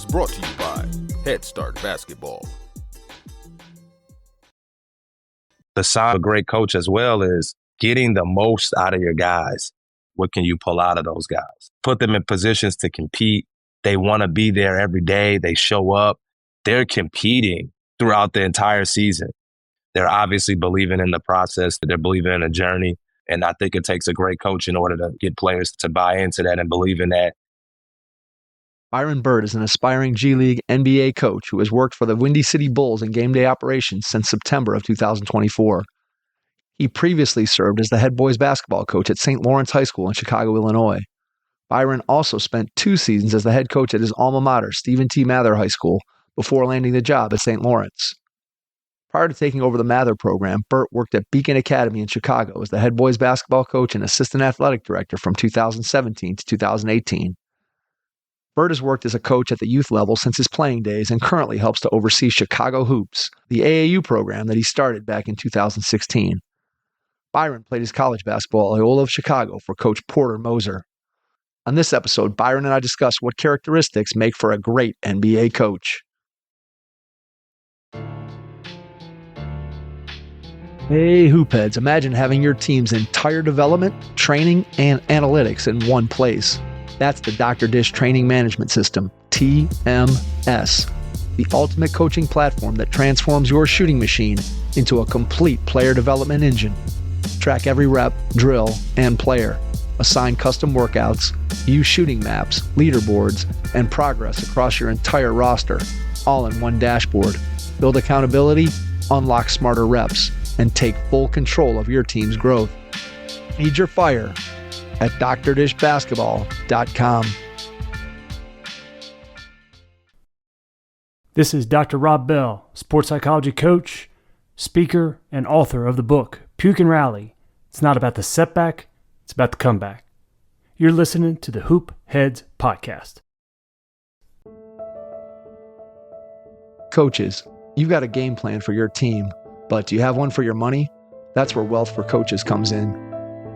is brought to you by Head Start Basketball. The sign of a great coach as well is getting the most out of your guys. What can you pull out of those guys? Put them in positions to compete. They want to be there every day. They show up. They're competing throughout the entire season. They're obviously believing in the process, that they're believing in a journey. And I think it takes a great coach in order to get players to buy into that and believe in that. Byron Burt is an aspiring G League NBA coach who has worked for the Windy City Bulls in game day operations since September of 2024. He previously served as the head boys basketball coach at St. Laurence High School in Chicago, Illinois. Byron also spent 2 seasons as the head coach at his alma mater, Stephen T. Mather High School, before landing the job at St. Lawrence. Prior to taking over the Mather program, Burt worked at Beacon Academy in Chicago as the head boys basketball coach and assistant athletic director from 2017 to 2018. Burt has worked as a coach at the youth level since his playing days and currently helps to oversee Chicago Hoops, the AAU program that he started back in 2016. Byron played his college basketball at Loyola of Chicago for Coach Porter Moser. On this episode, Byron and I discuss what characteristics make for a great NBA coach. Hey, Hoopheads, imagine having your team's entire development, training, and analytics in one place. That's the Dr. Dish Training Management System, TMS, the ultimate coaching platform that transforms your shooting machine into a complete player development engine. Track every rep, drill, and player. Assign custom workouts, use shooting maps, leaderboards, and progress across your entire roster, all in one dashboard. Build accountability, unlock smarter reps, and take full control of your team's growth. Feed your fire at drdishbasketball.com. This is Dr. Rob Bell, sports psychology coach, speaker, and author of the book, Puke and Rally. It's not about the setback, it's about the comeback. You're listening to the Hoop Heads Podcast. Coaches, you've got a game plan for your team, but do you have one for your money? That's where Wealth for Coaches comes in.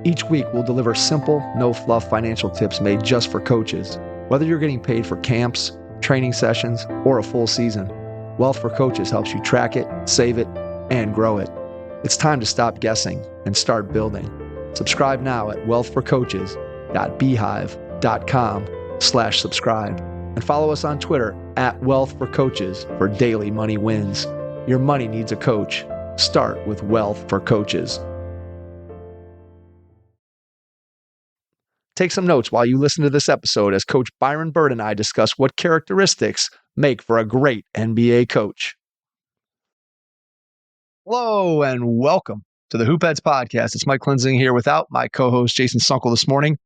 Each week, we'll deliver simple, no-fluff financial tips made just for coaches. Whether you're getting paid for camps, training sessions, or a full season, Wealth for Coaches helps you track it, save it, and grow it. It's time to stop guessing and start building. Subscribe now at wealthforcoaches.beehive.com/subscribe and follow us on Twitter at Wealth for Coaches for daily money wins. Your money needs a coach. Start with Wealth for Coaches. Take some notes while you listen to this episode as Coach Byron Burt and I discuss what characteristics make for a great NBA coach. Hello and welcome to the Hoopheads Podcast. It's Mike Klinzing here without my co-host Jason Sunkel this morning,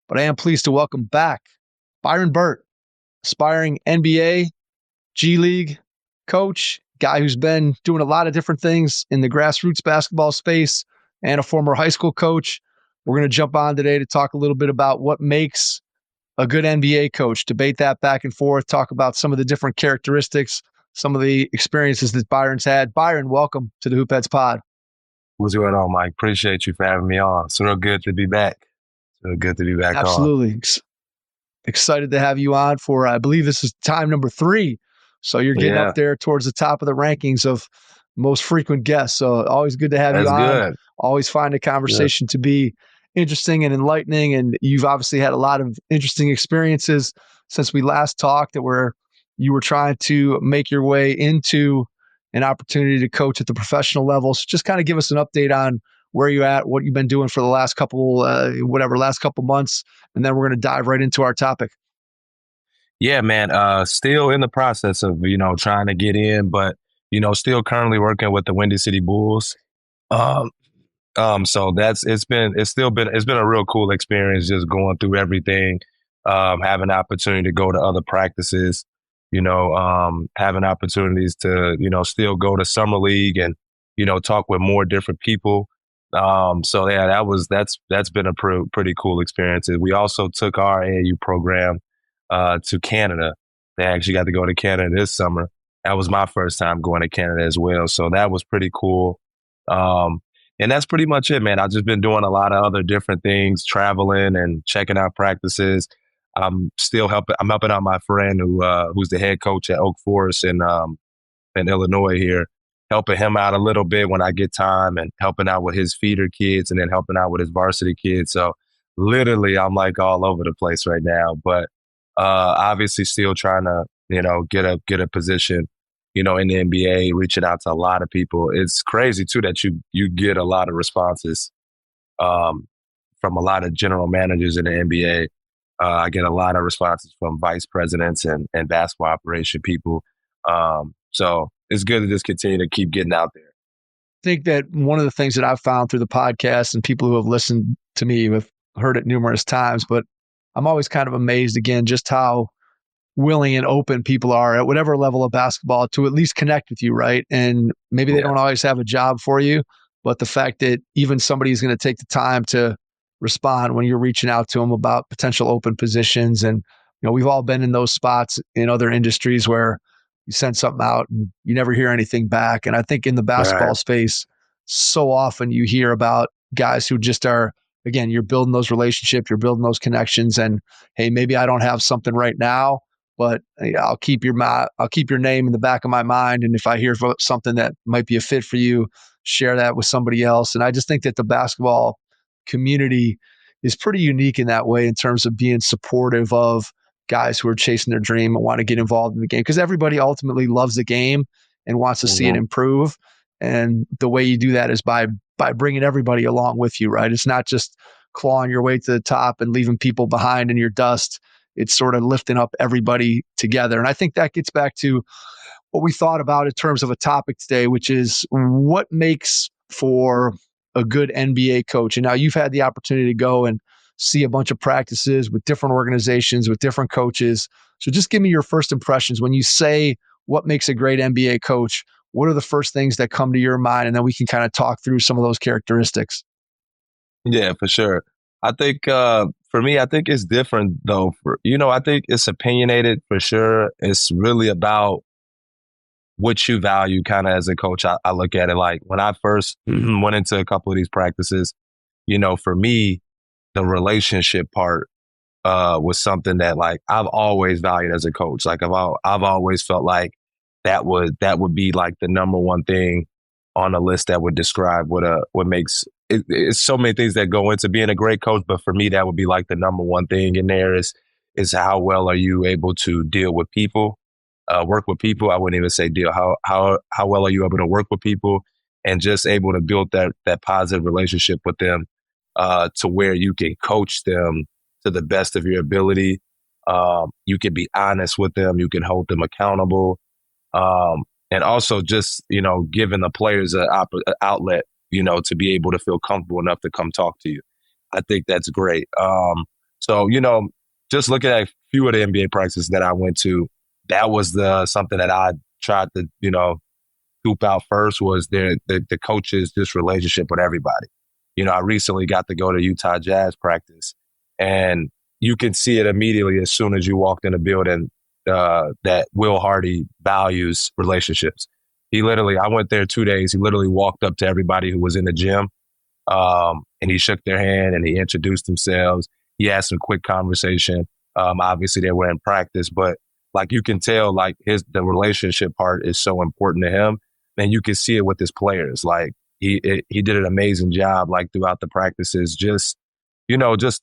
but I am pleased to welcome back Byron Burt, aspiring NBA, G League coach, guy who's been doing a lot of different things in the grassroots basketball space, and a former high school coach. We're going to jump on today to talk a little bit about what makes a good NBA coach, debate that back and forth, talk about some of the different characteristics, some of the experiences that Byron's had. Byron, welcome to the Hoopheads Pod. What's going on, Mike? Appreciate you for having me on. It's real good to be back. Absolutely. On. Excited to have you on for, I believe this is time number 3. So you're getting up there towards the top of the rankings of most frequent guests. So always good to have you on. Good. Always find a conversation to be interesting and enlightening. And you've obviously had a lot of interesting experiences since we last talked you were trying to make your way into an opportunity to coach at the professional level. So just kind of give us an update on where you're at, what you've been doing for the last couple months. And then we're going to dive right into our topic. Yeah, man. Still in the process of, trying to get in, but, still currently working with the Windy City Bulls. So it's been a real cool experience just going through everything, having the opportunity to go to other practices, having opportunities to, still go to summer league and, talk with more different people. That's been a pretty cool experience. We also took our AAU program to Canada. They actually got to go to Canada this summer. That was my first time going to Canada as well. So that was pretty cool. And that's pretty much it, man. I've just been doing a lot of other different things, traveling and checking out practices. I'm still I'm helping out my friend who's the head coach at Oak Forest in Illinois here, helping him out a little bit when I get time and helping out with his feeder kids and then helping out with his varsity kids. So literally I'm like all over the place right now, but obviously still trying to, get a position, in the NBA, reaching out to a lot of people. It's crazy too that you get a lot of responses from a lot of general managers in the NBA. I get a lot of responses from vice presidents and basketball operation people. So it's good to just continue to keep getting out there. I think that one of the things that I've found through the podcast and people who have listened to me have heard it numerous times, but I'm always kind of amazed again, just how willing and open people are at whatever level of basketball to at least connect with you, right? And maybe they don't always have a job for you, but the fact that even somebody's going to take the time to respond when you're reaching out to them about potential open positions. And, we've all been in those spots in other industries where you send something out and you never hear anything back. And I think in the basketball space, so often you hear about guys who just are, again, you're building those relationships, you're building those connections, and hey, maybe I don't have something right now, but I'll keep your name in the back of my mind. And if I hear something that might be a fit for you, share that with somebody else. And I just think that the basketball community is pretty unique in that way in terms of being supportive of guys who are chasing their dream and want to get involved in the game, because everybody ultimately loves the game and wants to see it improve. And the way you do that is by bringing everybody along with you, right? It's not just clawing your way to the top and leaving people behind in your dust. It's sort of lifting up everybody together. And I think that gets back to what we thought about in terms of a topic today, which is what makes for a good NBA coach. And now you've had the opportunity to go and see a bunch of practices with different organizations, with different coaches. So just give me your first impressions. When you say what makes a great NBA coach, what are the first things that come to your mind? And then we can kind of talk through some of those characteristics. Yeah, for sure. I think for me, I think it's different though. I think it's opinionated for sure. It's really about what you value kind of as a coach. I look at it like when I first went into a couple of these practices, for me, the relationship part was something that like I've always valued as a coach. Like I've always felt like that would be like the number one thing on a list that would describe what makes it. It's so many things that go into being a great coach, but for me, that would be like the number one thing in there is how well are you able to deal with people, work with people. I wouldn't even say deal. How well are you able to work with people and just able to build that positive relationship with them to where you can coach them to the best of your ability. You can be honest with them. You can hold them accountable. And also just, giving the players an outlet, to be able to feel comfortable enough to come talk to you. I think that's great. So, just looking at a few of the NBA practices that I went to, that was something that I tried to, scoop out first was the coaches' just relationship with everybody. I recently got to go to Utah Jazz practice, and you can see it immediately as soon as you walked in the building that Will Hardy values relationships. I went there 2 days. He literally walked up to everybody who was in the gym, and he shook their hand and he introduced themselves. He had some quick conversation. Obviously, they were in practice, but like you can tell, like the relationship part is so important to him, and you can see it with his players. Like he did an amazing job, like throughout the practices, just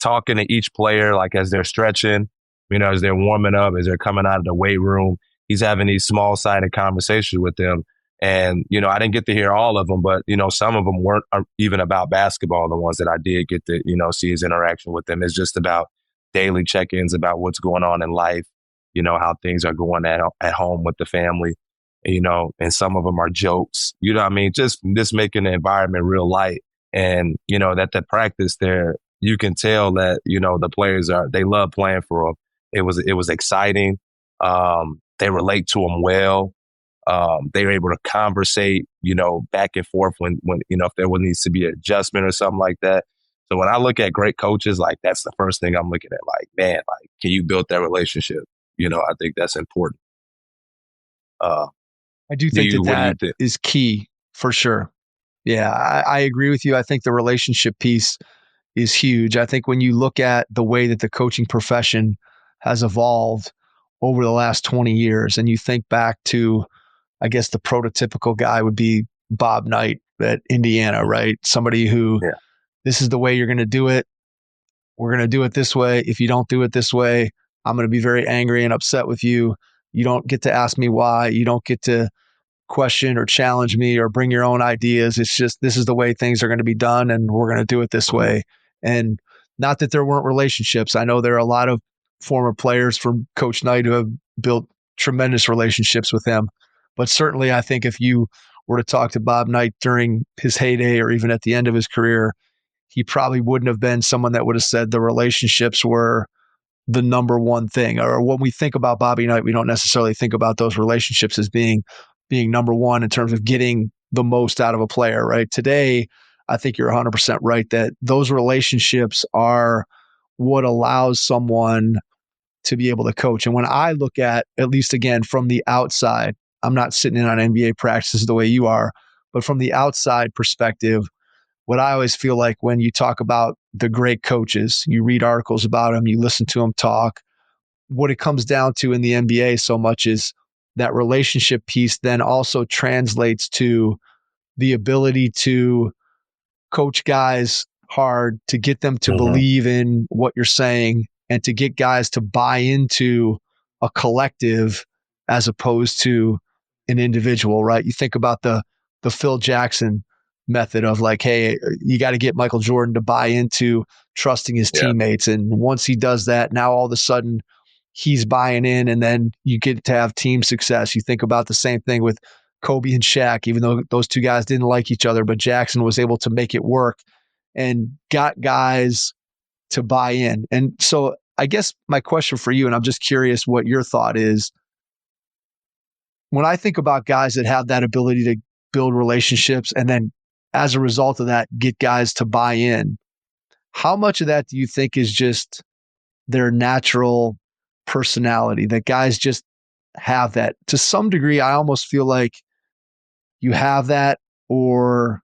talking to each player, like as they're stretching, as they're warming up, as they're coming out of the weight room. He's having these small-sided conversations with them. And, I didn't get to hear all of them, but, some of them weren't even about basketball. The ones that I did get to, see his interaction with them is just about daily check-ins about what's going on in life, how things are going at home with the family, and some of them are jokes, what I mean? Just making the environment real light. And, that the practice there, you can tell that, the players they love playing for him. It was exciting. They relate to him well. They were able to conversate, back and forth when if there needs to be an adjustment or something like that. So when I look at great coaches, like that's the first thing I'm looking at. Like, man, like can you build that relationship? I think that's important. I do think that is key for sure. Yeah, I agree with you. I think the relationship piece is huge. I think when you look at the way that the coaching profession has evolved over the last 20 years. And you think back to, I guess the prototypical guy would be Bob Knight at Indiana, right? Somebody who, this is the way you're going to do it. We're going to do it this way. If you don't do it this way, I'm going to be very angry and upset with you. You don't get to ask me why. You don't get to question or challenge me or bring your own ideas. It's just, this is the way things are going to be done, and we're going to do it this way. And not that there weren't relationships. I know there are a lot of former players from Coach Knight who have built tremendous relationships with him. But certainly I think if you were to talk to Bob Knight during his heyday or even at the end of his career, he probably wouldn't have been someone that would have said the relationships were the number one thing. Or when we think about Bobby Knight, we don't necessarily think about those relationships as being number one in terms of getting the most out of a player, right? Today, I think you're 100% right that those relationships are what allows someone to be able to coach. And when I look at least again, from the outside, I'm not sitting in on NBA practices the way you are, but from the outside perspective, what I always feel like when you talk about the great coaches, you read articles about them, you listen to them talk, what it comes down to in the NBA so much is that relationship piece then also translates to the ability to coach guys hard, to get them to believe in what you're saying, and to get guys to buy into a collective as opposed to an individual, right? You think about the Phil Jackson method of like, hey, you got to get Michael Jordan to buy into trusting his teammates. And once he does that, now all of a sudden he's buying in, and then you get to have team success. You think about the same thing with Kobe and Shaq, even though those two guys didn't like each other, but Jackson was able to make it work and got guys to buy in. And so I guess my question for you, and I'm just curious what your thought is, when I think about guys that have that ability to build relationships and then as a result of that, get guys to buy in, how much of that do you think is just their natural personality, that guys just have that? To some degree, I almost feel like you have that or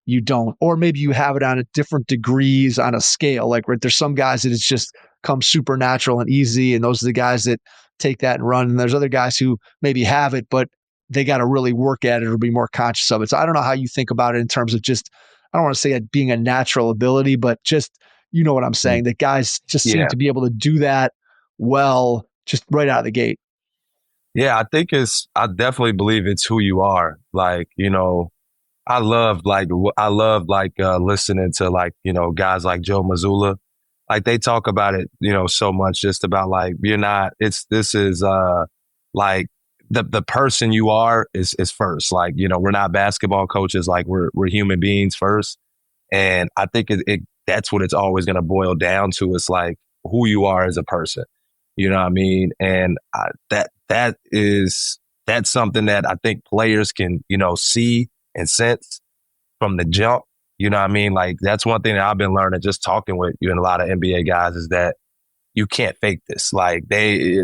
you don't, or maybe you have it on a different degrees on a scale. Like, right, there's some guys that it's just comes supernatural and easy, and those are the guys that take that and run. And there's other guys who maybe have it, but they got to really work at it or be more conscious of it. So I don't know how you think about it in terms of just, I don't want to say it being a natural ability, but just, you know what I'm saying, that guys just seem to be able to do that well, just right out of the gate. Yeah, I definitely believe it's who you are. Like, you know, I love listening to like, you know, guys like Joe Mazzulla. Like they talk about it, you know, so much just about like, like the person you are is first. Like, you know, we're not basketball coaches. Like we're human beings first. And I think that's what it's always going to boil down to. It's like who you are as a person. You know what I mean? And that's something that I think players can, you know, see and sense from the jump. You know what I mean? Like that's one thing that I've been learning just talking with you and a lot of NBA guys is that you can't fake this. Like they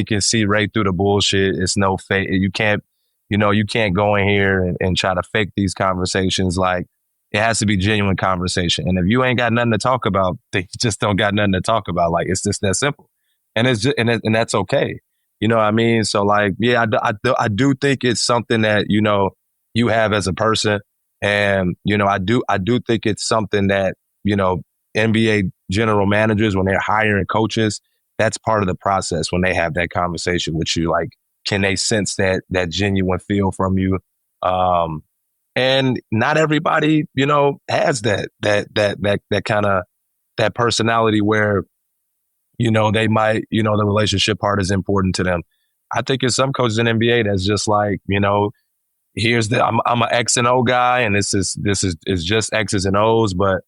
can see right through the bullshit. It's no fake. You can't go in here and try to fake these conversations. Like it has to be genuine conversation. And if you ain't got nothing to talk about, they just don't got nothing to talk about. Like it's just that simple. And it's just, and that's okay. You know what I mean? So like, yeah, I do think it's something that, you know, you have as a person. And, you know, I do think it's something that, you know, NBA general managers, when they're hiring coaches, that's part of the process when they have that conversation with you. Like, can they sense that genuine feel from you? And not everybody, you know, has that kind of that personality where, you know, they might, you know, the relationship part is important to them. I think in some coaches in NBA that's just like, you know, I'm an X and O guy, and this is just X's and O's, but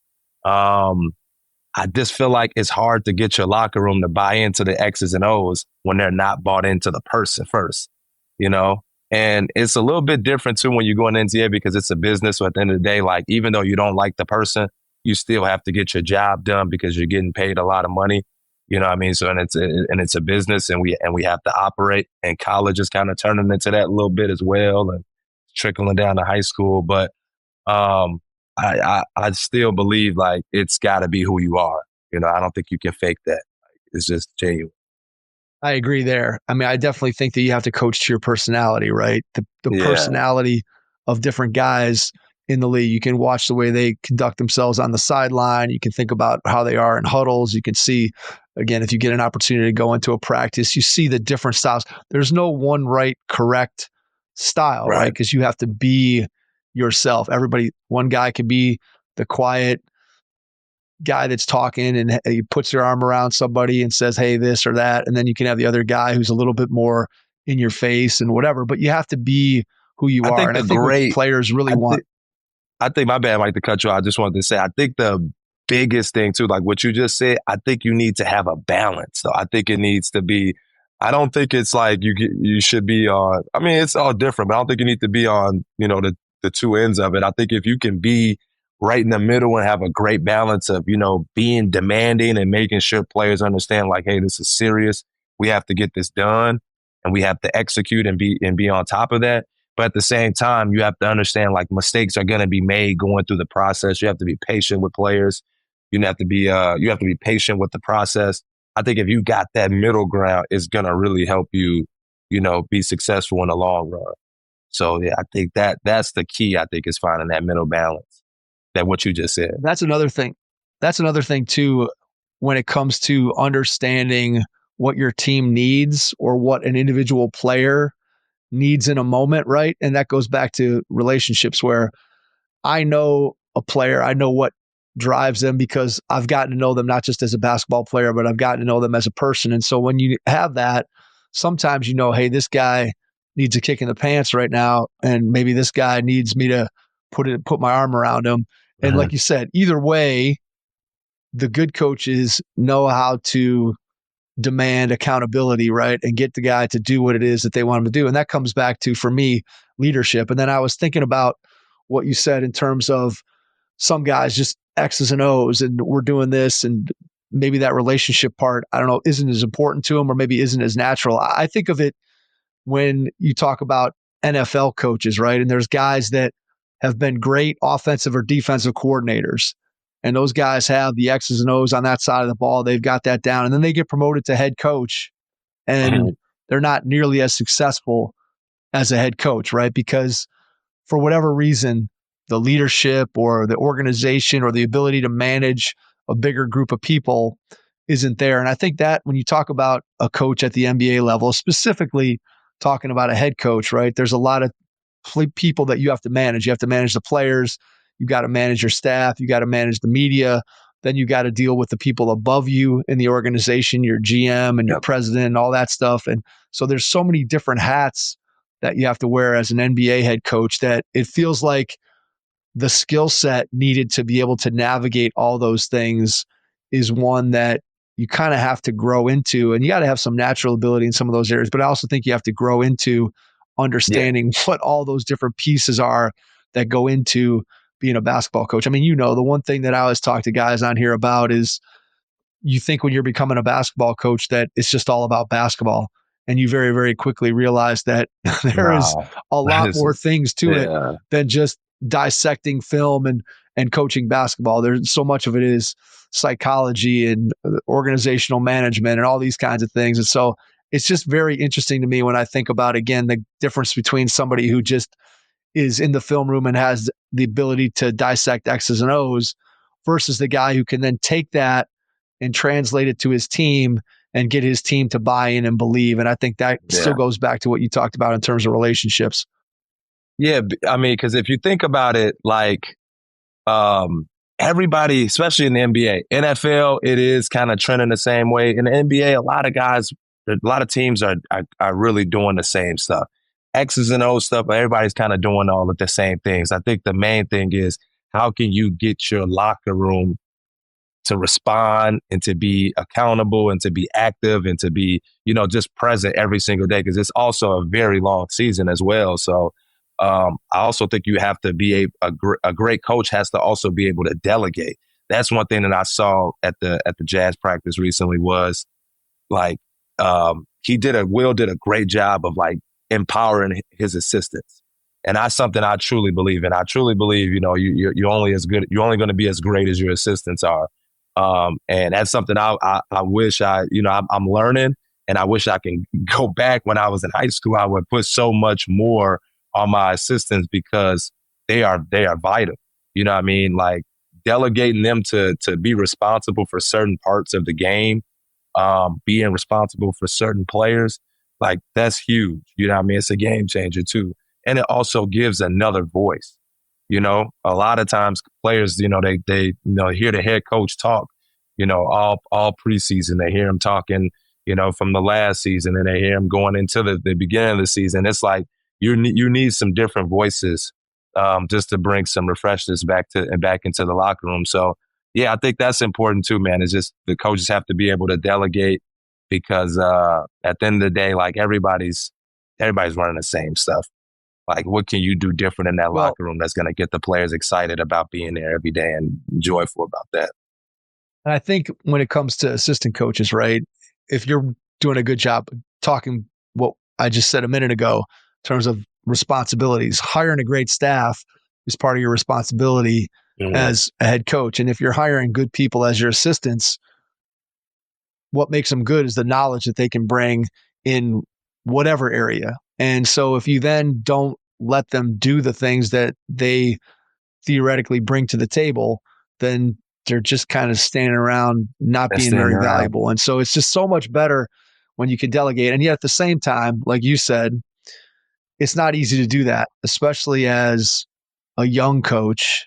I just feel like it's hard to get your locker room to buy into the X's and O's when they're not bought into the person first, you know? And it's a little bit different too when you go in NCAA because it's a business. So at the end of the day, like even though you don't like the person, you still have to get your job done because you're getting paid a lot of money. You know what I mean? So, and it's a business and we have to operate, and college is kind of turning into that a little bit as well and trickling down to high school. But I still believe like it's got to be who you are. You know, I don't think you can fake that. Like, it's just genuine. I agree there. I mean, I definitely think that you have to coach to your personality, right? The personality of different guys in the league. You can watch the way they conduct themselves on the sideline. You can think about how they are in huddles. You can see, again, if you get an opportunity to go into a practice, you see the different styles. There's no one right, correct style, right? Because you have to be yourself. One guy can be the quiet guy that's talking and he puts their arm around somebody and says, hey, this or that. And then you can have the other guy who's a little bit more in your face and whatever, but you have to be who you are. And I think what players really want. I think, my bad, Mike, to cut you off. I just wanted to say, I think the biggest thing too, like what you just said, I think you need to have a balance. So I think it needs to be, I don't think it's like you should be on, I mean, it's all different, but I don't think you need to be on, the two ends of it. I think if you can be right in the middle and have a great balance of, being demanding and making sure players understand like, hey, this is serious. We have to get this done and we have to execute and be on top of that. But at the same time, you have to understand like mistakes are going to be made going through the process. You have to be patient with players. You have to be patient with the process. I think if you got that middle ground, it's going to really help you, be successful in the long run. So yeah, I think that's the key, I think, is finding that middle balance. That what you just said. That's another thing. That's another thing too, when it comes to understanding what your team needs or what an individual player needs in a moment, right? And that goes back to relationships where I know a player, I know what drives them because I've gotten to know them not just as a basketball player, but I've gotten to know them as a person. And so when you have that, sometimes hey, this guy needs a kick in the pants right now, and maybe this guy needs me to put my arm around him. And like you said, either way, the good coaches know how to demand accountability, right? And get the guy to do what it is that they want him to do. And that comes back to, for me, leadership. And then I was thinking about what you said in terms of some guys just X's and O's and we're doing this, and maybe that relationship part, I don't know, isn't as important to them or maybe isn't as natural. I think of it when you talk about NFL coaches, right? And there's guys that have been great offensive or defensive coordinators. And those guys have the X's and O's on that side of the ball. They've got that down. And then they get promoted to head coach and they're not nearly as successful as a head coach, right? Because for whatever reason, the leadership or the organization or the ability to manage a bigger group of people isn't there. And I think that when you talk about a coach at the NBA level, specifically talking about a head coach, right? There's a lot of people that you have to manage. You have to manage the players. You got to manage your staff. You got to manage the media. Then you got to deal with the people above you in the organization, your GM and your president and all that stuff. And so there's so many different hats that you have to wear as an NBA head coach that it feels like the skill set needed to be able to navigate all those things is one that you kind of have to grow into. And you got to have some natural ability in some of those areas. But I also think you have to grow into understanding what all those different pieces are that go into being a basketball coach. I mean, the one thing that I always talk to guys on here about is you think when you're becoming a basketball coach that it's just all about basketball. And you very, very quickly realize that there is a lot more things to it than just dissecting film and coaching basketball. There's so much of it is psychology and organizational management and all these kinds of things. And so it's just very interesting to me when I think about, again, the difference between somebody who just is in the film room and has the ability to dissect X's and O's versus the guy who can then take that and translate it to his team and get his team to buy in and believe. And I think that still goes back to what you talked about in terms of relationships. Yeah. I mean, because if you think about it, like everybody, especially in the NBA, NFL, it is kind of trending the same way. In the NBA, a lot of teams are really doing the same stuff. X's and O's stuff, but everybody's kind of doing all of the same things. I think the main thing is how can you get your locker room to respond and to be accountable and to be active and to be, just present every single day, because it's also a very long season as well. So I also think you have to be a great coach has to also be able to delegate. That's one thing that I saw at the Jazz practice recently was like Will did a great job of like empowering his assistants. And that's something I truly believe in. I truly believe, you're only going to be as great as your assistants are. And that's something I wish I'm learning. And I wish I can go back when I was in high school. I would put so much more on my assistants because they are vital. You know what I mean? Like delegating them to be responsible for certain parts of the game, being responsible for certain players, like that's huge. You know what I mean? It's a game changer too. And it also gives another voice. You know, a lot of times players, you know, they hear the head coach talk, you know, all preseason. They hear him talking, you know, from the last season, and they hear him going into the beginning of the season. It's like you need some different voices just to bring some refreshness back into the locker room. So yeah, I think that's important too, man. It's just the coaches have to be able to delegate because at the end of the day, like everybody's running the same stuff. Like, what can you do different in that locker room that's going to get the players excited about being there every day and joyful about that? And I think when it comes to assistant coaches, right, if you're doing a good job talking what I just said a minute ago in terms of responsibilities, hiring a great staff is part of your responsibility as a head coach. And if you're hiring good people as your assistants, what makes them good is the knowledge that they can bring in whatever area. And so if you then don't let them do the things that they theoretically bring to the table, then they're just kind of standing around not being very valuable. And so it's just so much better when you can delegate. And yet at the same time, like you said, it's not easy to do that, especially as a young coach.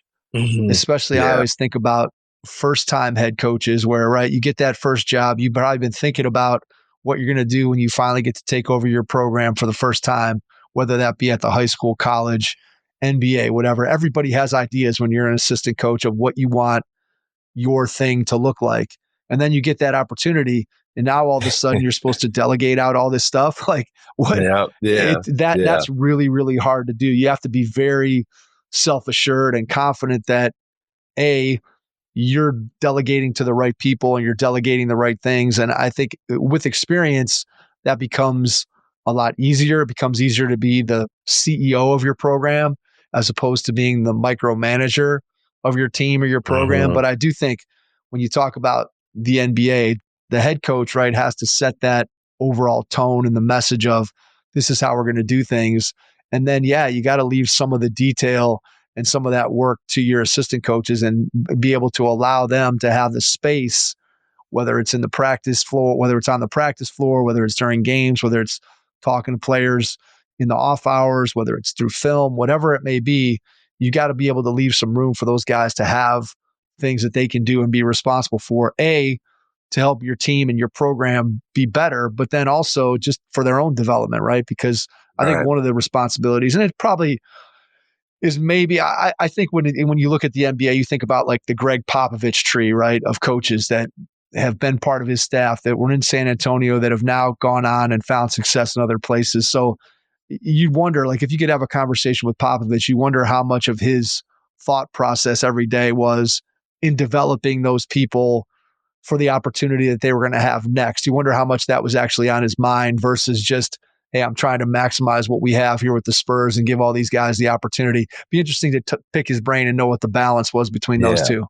Especially I always think about first-time head coaches where, right, you get that first job, you've probably been thinking about what you're going to do when you finally get to take over your program for the first time, whether that be at the high school, college, NBA, whatever. Everybody has ideas when you're an assistant coach of what you want your thing to look like. And then you get that opportunity, and now all of a sudden you're supposed to delegate out all this stuff. Like what? That's really, really hard to do. You have to be very self-assured and confident that you're delegating to the right people and you're delegating the right things. And I think with experience, that becomes a lot easier. It becomes easier to be the CEO of your program as opposed to being the micromanager of your team or your program. But I do think when you talk about the NBA, the head coach, right, has to set that overall tone and the message of this is how we're going to do things. And then, you got to leave some of the detail and some of that work to your assistant coaches and be able to allow them to have the space, whether it's in the practice floor, whether it's on the practice floor, whether it's during games, whether it's talking to players in the off hours, whether it's through film, whatever it may be, you got to be able to leave some room for those guys to have things that they can do and be responsible for, to help your team and your program be better, but then also just for their own development, right? Because I think one of the responsibilities, and it probably is maybe, I think when you look at the NBA, you think about like the Greg Popovich tree, right, of coaches that have been part of his staff that were in San Antonio that have now gone on and found success in other places. So you wonder, like, if you could have a conversation with Popovich, you wonder how much of his thought process every day was in developing those people for the opportunity that they were going to have next. You wonder how much that was actually on his mind versus just, hey, I'm trying to maximize what we have here with the Spurs and give all these guys the opportunity. Be interesting to pick his brain and know what the balance was between those two.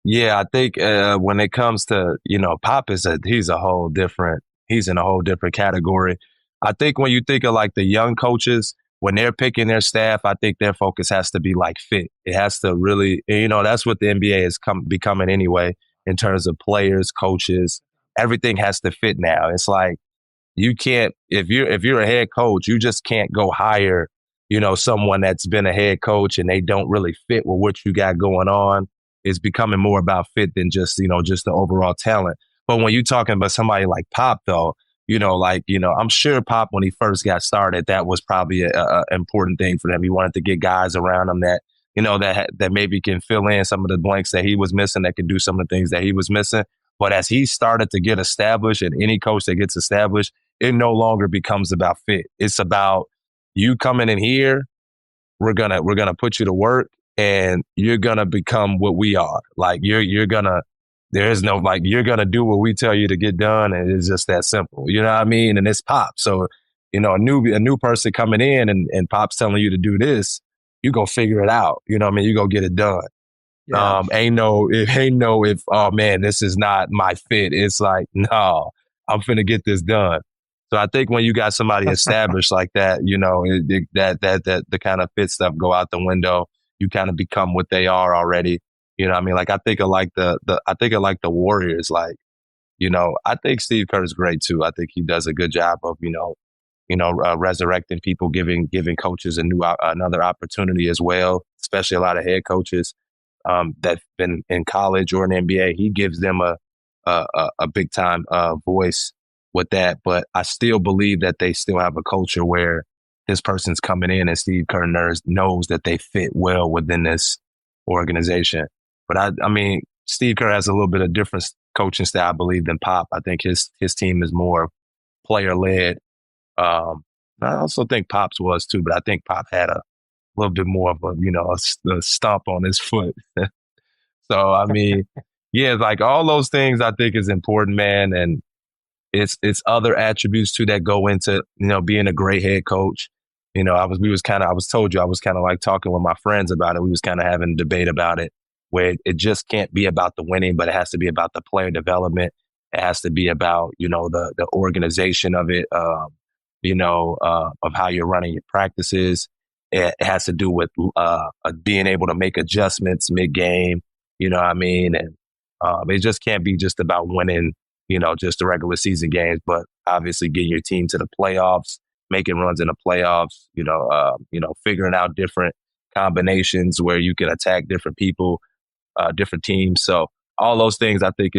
Yeah, I think when it comes to, Pop he's in a whole different category. I think when you think of like the young coaches, when they're picking their staff, I think their focus has to be like fit. It has to really, that's what the NBA is becoming anyway in terms of players, coaches. Everything has to fit now. It's like you can't, if you're a head coach, you just can't go hire, someone that's been a head coach and they don't really fit with what you got going on. It's becoming more about fit than just, just the overall talent. But when you're talking about somebody like Pop, though, I'm sure Pop, when he first got started, that was probably a important thing for them. He wanted to get guys around him that, that maybe can fill in some of the blanks that he was missing, that can do some of the things that he was missing. But as he started to get established, and any coach that gets established, it no longer becomes about fit. It's about you coming in here. We're gonna put you to work, and you're gonna become what we are. Like you're gonna do what we tell you to get done, and it's just that simple. You know what I mean? And it's Pop. So, a new person coming in and Pop's telling you to do this, you go figure it out. You know what I mean? You go get it done. Yeah. Ain't no if oh man, this is not my fit. It's like, no, I'm finna get this done. So I think when you got somebody established like that, that the kind of fit stuff go out the window. You kind of become what they are already. You know what I mean? Like I think of like the Warriors. Like, I think Steve Kerr is great too. I think he does a good job of, resurrecting people, giving coaches another opportunity as well, especially a lot of head coaches that've been in college or in the NBA. He gives them a big time voice with that. But I still believe that they still have a culture where this person's coming in and Steve Kerr knows that they fit well within this organization. But I mean, Steve Kerr has a little bit of different coaching style, I believe, than Pop. I think his team is more player led. I also think Pop's was too, but I think Pop had a little bit more of a stomp on his foot. So, I mean, yeah, like all those things I think is important, man. And it's other attributes too that go into, being a great head coach. I was told you, I was kind of like talking with my friends about it. We was kind of having a debate about it where it just can't be about the winning, but it has to be about the player development. It has to be about, the organization of it, of how you're running your practices. It has to do with being able to make adjustments mid-game, you know what I mean? And it just can't be just about winning, just the regular season games, but obviously getting your team to the playoffs, making runs in the playoffs, figuring out different combinations where you can attack different people, different teams. So all those things I think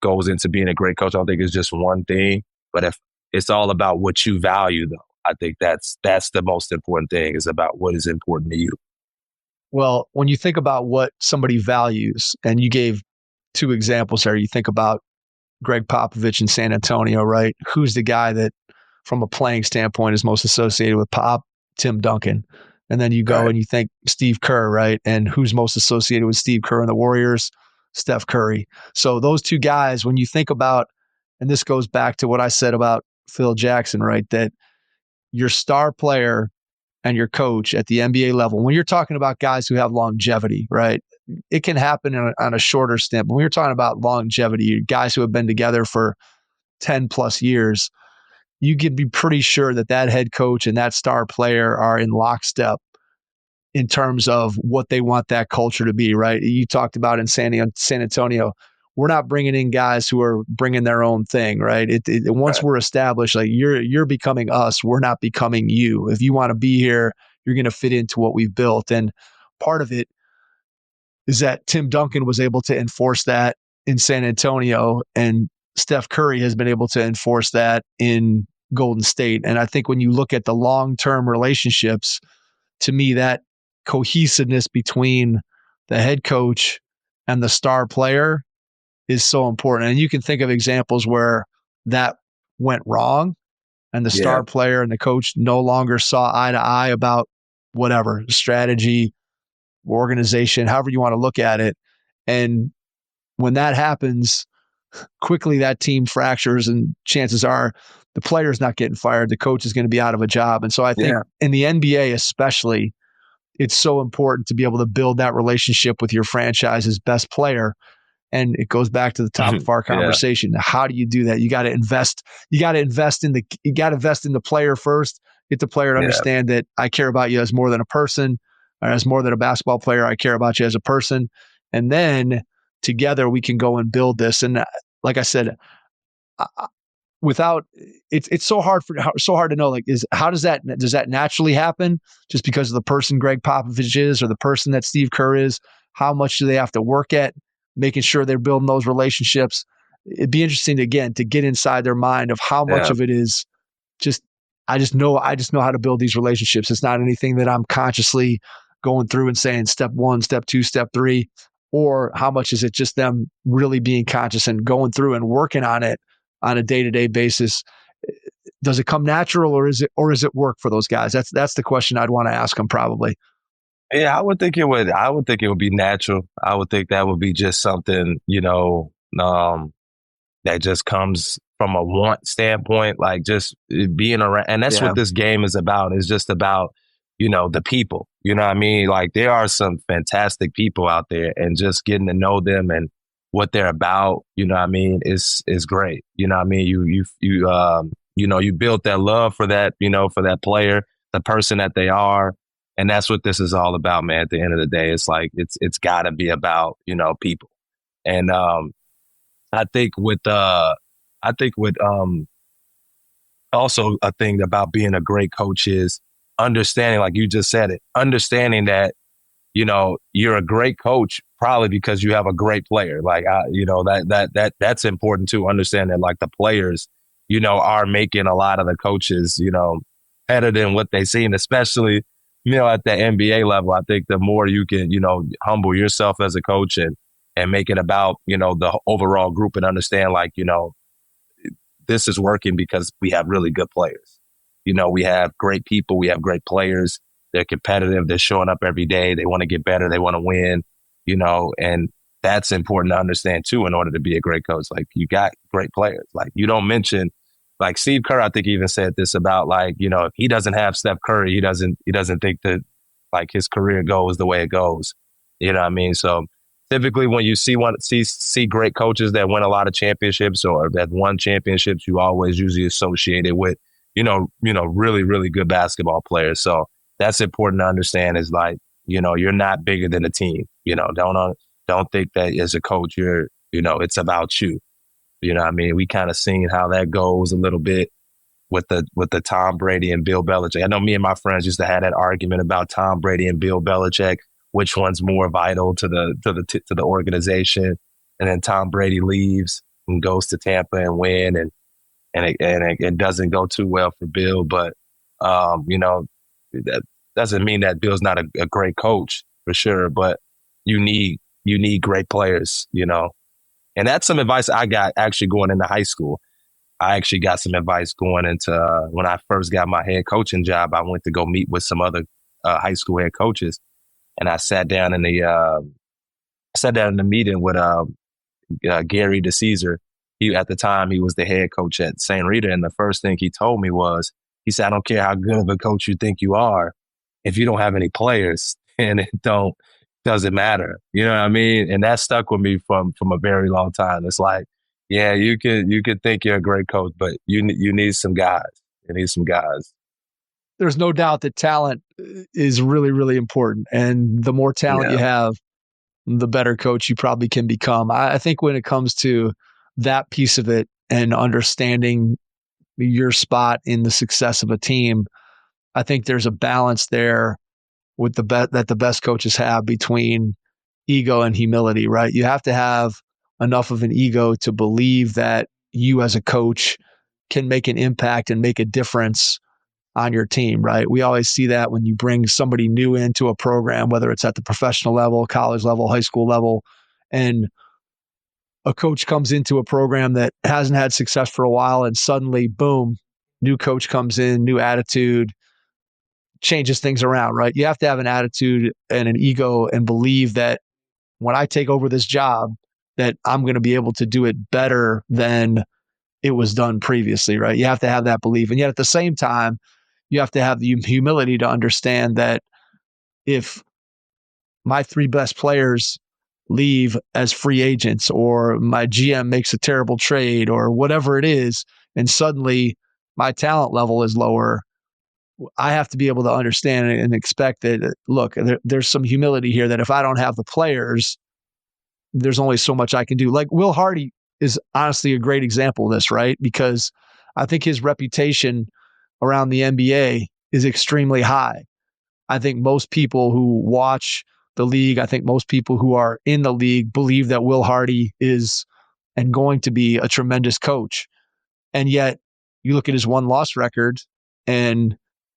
goes into being a great coach. I don't think it's just one thing, but if it's all about what you value though, I think that's the most important thing, is about what is important to you. Well, when you think about what somebody values, and you gave two examples there, you think about Greg Popovich in San Antonio, right? Who's the guy that, from a playing standpoint, is most associated with Pop? Tim Duncan. And then you go and you think Steve Kerr, right? And who's most associated with Steve Kerr and the Warriors? Steph Curry. So those two guys, when you think about, and this goes back to what I said about Phil Jackson, right? That your star player and your coach at the NBA level, when you're talking about guys who have longevity, right? It can happen on a shorter stint. But when you're talking about longevity, guys who have been together for 10 plus years, you can be pretty sure that head coach and that star player are in lockstep in terms of what they want that culture to be, right? You talked about in San Antonio, we're not bringing in guys who are bringing their own thing, right? Once we're established, like you're becoming us, we're not becoming you. If you want to be here, you're going to fit into what we've built. And part of it is that Tim Duncan was able to enforce that in San Antonio, and Steph Curry has been able to enforce that in Golden State. And I think when you look at the long-term relationships, to me, that cohesiveness between the head coach and the star player is so important. And you can think of examples where that went wrong and the star player and the coach no longer saw eye to eye about whatever strategy, organization, however you want to look at it. And when that happens, quickly that team fractures, and chances are the player's not getting fired. The coach is going to be out of a job. And so I think in the NBA especially, it's so important to be able to build that relationship with your franchise's best player. And it goes back to the top of our conversation. How do you do that? You got to invest. You got to invest in the player first. Get the player to understand that I care about you as more than a person, or as more than a basketball player. I care about you as a person. And then together we can go and build this. And like I said, it's so hard to know, like, does that naturally happen just because of the person Greg Popovich is, or the person that Steve Kerr is? How much do they have to work at making sure they're building those relationships? It'd be interesting to get inside their mind of how much of it is just, I just know how to build these relationships. It's not anything that I'm consciously going through and saying step 1, step 2, step 3, or how much is it just them really being conscious and going through and working on it on a day-to-day basis? Does it come natural, or is it work for those guys? That's the question I'd want to ask them probably. Yeah, I would think it would. I would think it would be natural. I would think that would be just something, that just comes from a want standpoint, like just being around. And that's what this game is about. It's just about, the people. You know what I mean? Like, there are some fantastic people out there, and just getting to know them and what they're about, you know what I mean, is great. You know what I mean? You built that love for that, for that player, the person that they are. And that's what this is all about, man. At the end of the day, it's like, it's gotta be about, people. And, I think with also a thing about being a great coach is understanding, like you just said it, understanding that, you're a great coach probably because you have a great player. Like, that's important too. Understand that, like, the players, are making a lot of the coaches, better than what they seem, especially, at the NBA level. I think the more you can, humble yourself as a coach and make it about, the overall group and understand, like, this is working because we have really good players. We have great people. We have great players. They're competitive. They're showing up every day. They want to get better. They want to win, and that's important to understand too, in order to be a great coach. Like, you got great players. Like, you don't mention, like, Steve Kerr, I think he even said this about, like, if he doesn't have Steph Curry, he doesn't think that, like, his career goes the way it goes. You know what I mean? So typically when you see great coaches that win a lot of championships or that won championships, you always usually associate it with, really, really good basketball players. So that's important to understand, is like, you're not bigger than a team. Don't think that as a coach, it's about you. You know what I mean? We kind of seen how that goes a little bit with the Tom Brady and Bill Belichick. I know me and my friends used to have that argument about Tom Brady and Bill Belichick, which one's more vital to the organization. And then Tom Brady leaves and goes to Tampa and win, and it doesn't go too well for Bill. But that doesn't mean that Bill's not a great coach, for sure. But you need great players, And that's some advice I got actually going into high school. I actually got some advice going into when I first got my head coaching job. I went to go meet with some other high school head coaches, and I sat down in the meeting with Gary DeCesar. At the time, he was the head coach at St. Rita, and the first thing he told me was, he said, "I don't care how good of a coach you think you are, if you don't have any players, and doesn't matter." You know what I mean? And that stuck with me from a very long time. It's like, yeah, you could think you're a great coach, but you need some guys. You need some guys. There's no doubt that talent is really, really important. And the more talent you have, the better coach you probably can become. I think when it comes to that piece of it and understanding your spot in the success of a team, I think there's a balance there with that the best coaches have between ego and humility, right? You have to have enough of an ego to believe that you as a coach can make an impact and make a difference on your team, right? We always see that when you bring somebody new into a program, whether it's at the professional level, college level, high school level, and a coach comes into a program that hasn't had success for a while, and suddenly, boom, new coach comes in, new attitude, changes things around, right? You have to have an attitude and an ego and believe that when I take over this job, that I'm going to be able to do it better than it was done previously, right? You have to have that belief. And yet at the same time, you have to have the humility to understand that if my three best players leave as free agents, or my GM makes a terrible trade, or whatever it is, and suddenly my talent level is lower, I have to be able to understand and expect that, look, there's some humility here, that if I don't have the players, there's only so much I can do. Like Will Hardy is honestly a great example of this, right? Because I think his reputation around the NBA is extremely high. I think most people who watch the league, I think most people who are in the league believe that Will Hardy is and going to be a tremendous coach. And yet you look at his one-loss record and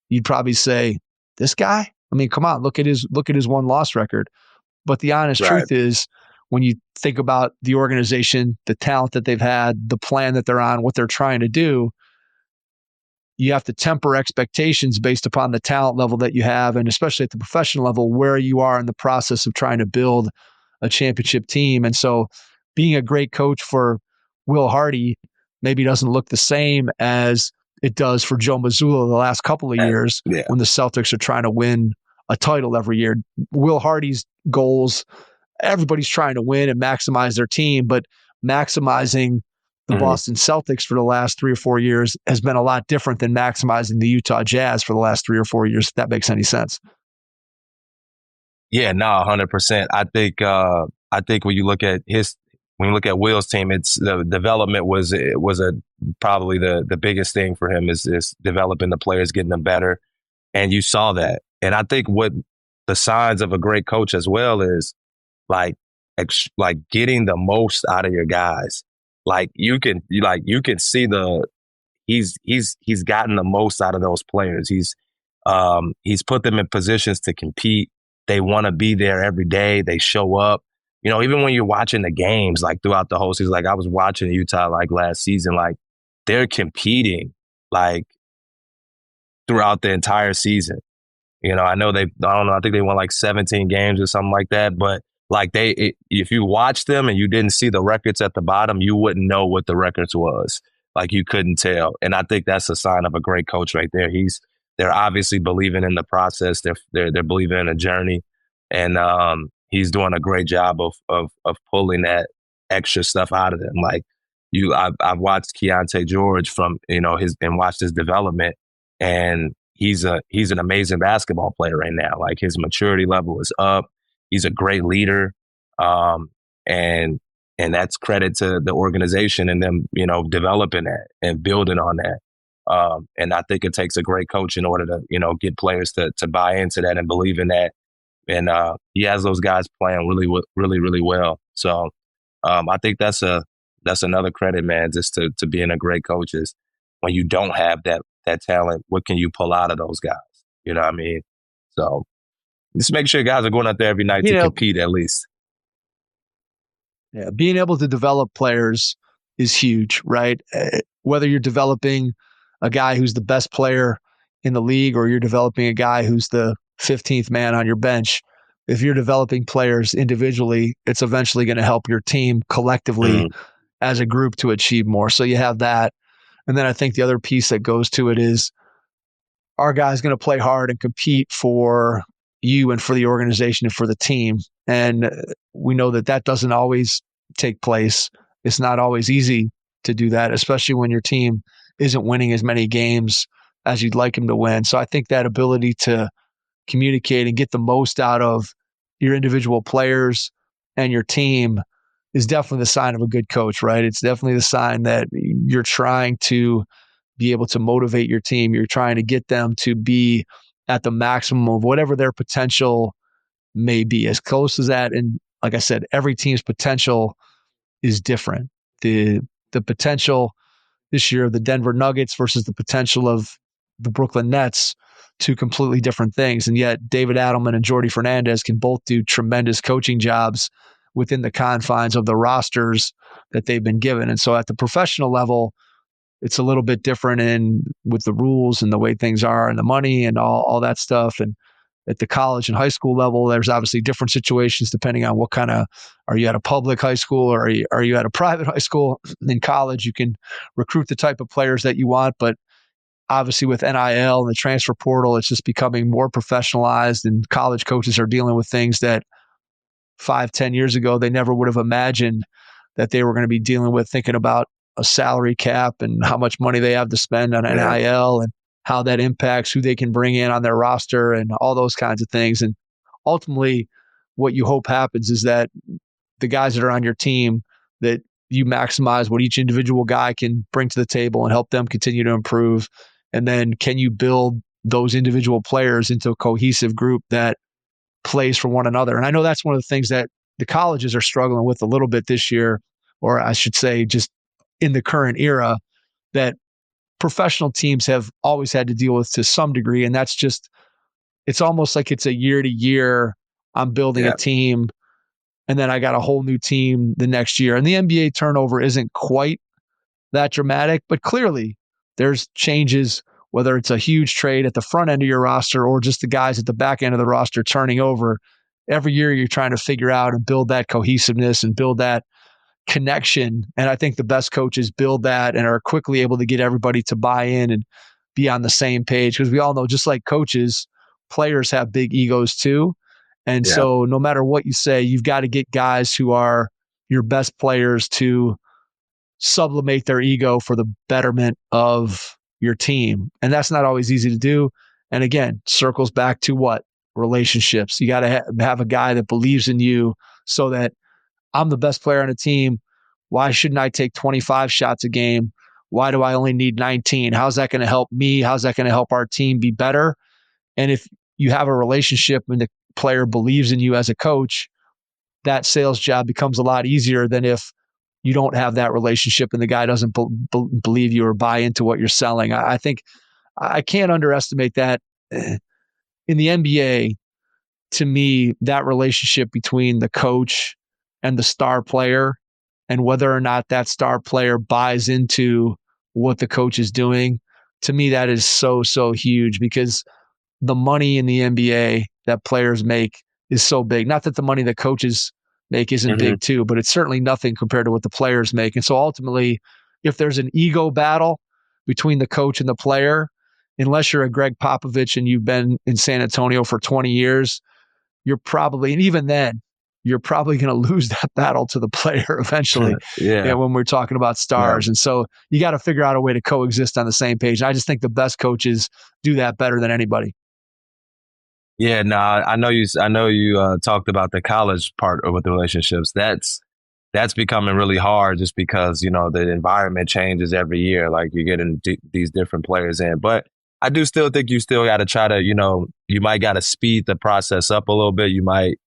you'd probably say, this guy? I mean, come on, look at his one-loss record. But the honest truth is, when you think about the organization, the talent that they've had, the plan that they're on, what they're trying to do, you have to temper expectations based upon the talent level that you have, and especially at the professional level, where you are in the process of trying to build a championship team. And so being a great coach for Will Hardy maybe doesn't look the same as it does for Joe Mazzulla the last couple of years when the Celtics are trying to win a title every year. Will Hardy's goals everybody's trying to win and maximize their team, but maximizing the Boston Celtics for the last 3 or 4 years has been a lot different than maximizing the Utah Jazz for the last 3 or 4 years, if that makes any sense. Yeah, no, 100%. I think when you look at Will's team, it's the development was probably the biggest thing for him is developing the players, getting them better, and you saw that. And I think what the signs of a great coach as well is like getting the most out of your guys. Like you can see he's gotten the most out of those players. He's put them in positions to compete. They want to be there every day. They show up. You know, even when you're watching the games, like throughout the whole season, like I was watching Utah like last season, like they're competing like throughout the entire season. You know, I think they won like 17 games or something like that. But like if you watch them and you didn't see the records at the bottom, you wouldn't know what the records was. Like you couldn't tell. And I think that's a sign of a great coach right there. They're obviously believing in the process. They're believing in a journey, and he's doing a great job of pulling that extra stuff out of them. Like I've watched Keontae George from and watched his development, and he's an amazing basketball player right now. Like his maturity level is up. He's a great leader, and that's credit to the organization and them developing that and building on that. And I think it takes a great coach in order to, get players to buy into that and believe in that. And he has those guys playing really, really, really well. So I think that's another credit, man, just to being a great coach is when you don't have that talent, what can you pull out of those guys? You know what I mean? So just make sure guys are going out there every night to compete at least. Yeah, being able to develop players is huge, right? Whether you're developing a guy who's the best player in the league or you're developing a guy who's the 15th man on your bench, if you're developing players individually, it's eventually going to help your team collectively as a group to achieve more. So you have that. And then I think the other piece that goes to it is, our guy's going to play hard and compete for you and for the organization and for the team. And we know that doesn't always take place. It's not always easy to do that, especially when your team isn't winning as many games as you'd like him to win. So I think that ability to communicate and get the most out of your individual players and your team is definitely the sign of a good coach, right? It's definitely the sign that you're trying to be able to motivate your team. You're trying to get them to be at the maximum of whatever their potential may be, as close as that. And like I said, every team's potential is different. The potential this year of the Denver Nuggets versus the potential of the Brooklyn Nets, two completely different things. And yet David Adelman and Jordi Fernandez can both do tremendous coaching jobs within the confines of the rosters that they've been given. And so at the professional level, it's a little bit different with the rules and the way things are and the money and all that stuff. And at the college and high school level, there's obviously different situations depending on what kind of, are you at a public high school or are you at a private high school? In college, you can recruit the type of players that you want, but obviously with NIL and the transfer portal, it's just becoming more professionalized, and college coaches are dealing with things that 5-10 years ago, they never would have imagined that they were going to be dealing with, thinking about a salary cap and how much money they have to spend on NIL and how that impacts who they can bring in on their roster and all those kinds of things. And ultimately, what you hope happens is that the guys that are on your team, that you maximize what each individual guy can bring to the table and help them continue to improve. And then can you build those individual players into a cohesive group that plays for one another? And I know that's one of the things that the colleges are struggling with a little bit this year, or I should say just in the current era, that professional teams have always had to deal with to some degree. And that's just, it's almost like it's a year to year, I'm building a team and then I got a whole new team the next year. And the NBA turnover isn't quite that dramatic, but clearly there's changes, whether it's a huge trade at the front end of your roster or just the guys at the back end of the roster turning over. Every year you're trying to figure out and build that cohesiveness and build that connection. And I think the best coaches build that and are quickly able to get everybody to buy in and be on the same page. Because we all know, just like coaches, players have big egos too. And Yeah. so no matter what you say, you've got to get guys who are your best players to sublimate their ego for the betterment of your team. And that's not always easy to do. And again, circles back to what? Relationships. You got to have a guy that believes in you so that I'm the best player on a team. Why shouldn't I take 25 shots a game? Why do I only need 19? How's that going to help me? How's that going to help our team be better? And if you have a relationship and the player believes in you as a coach, that sales job becomes a lot easier than if you don't have that relationship and the guy doesn't believe you or buy into what you're selling. I think I can't underestimate that. In the NBA, to me, that relationship between the coach and the star player and whether or not that star player buys into what the coach is doing, to me, that is so, so huge because the money in the NBA that players make is so big. Not that the money that coaches make isn't big too, but it's certainly nothing compared to what the players make. And so ultimately, if there's an ego battle between the coach and the player, unless you're a Greg Popovich and you've been in San Antonio for 20 years, you're probably, and even then, you're probably going to lose that battle to the player eventually. When we're talking about stars. And so you got to figure out a way to coexist on the same page. And I just think the best coaches do that better than anybody. Yeah, no, I know you talked about the college part with the relationships. That's becoming really hard just because, the environment changes every year. Like you're getting these different players in. But I do still think you still got to try to, you might got to speed the process up a little bit. You might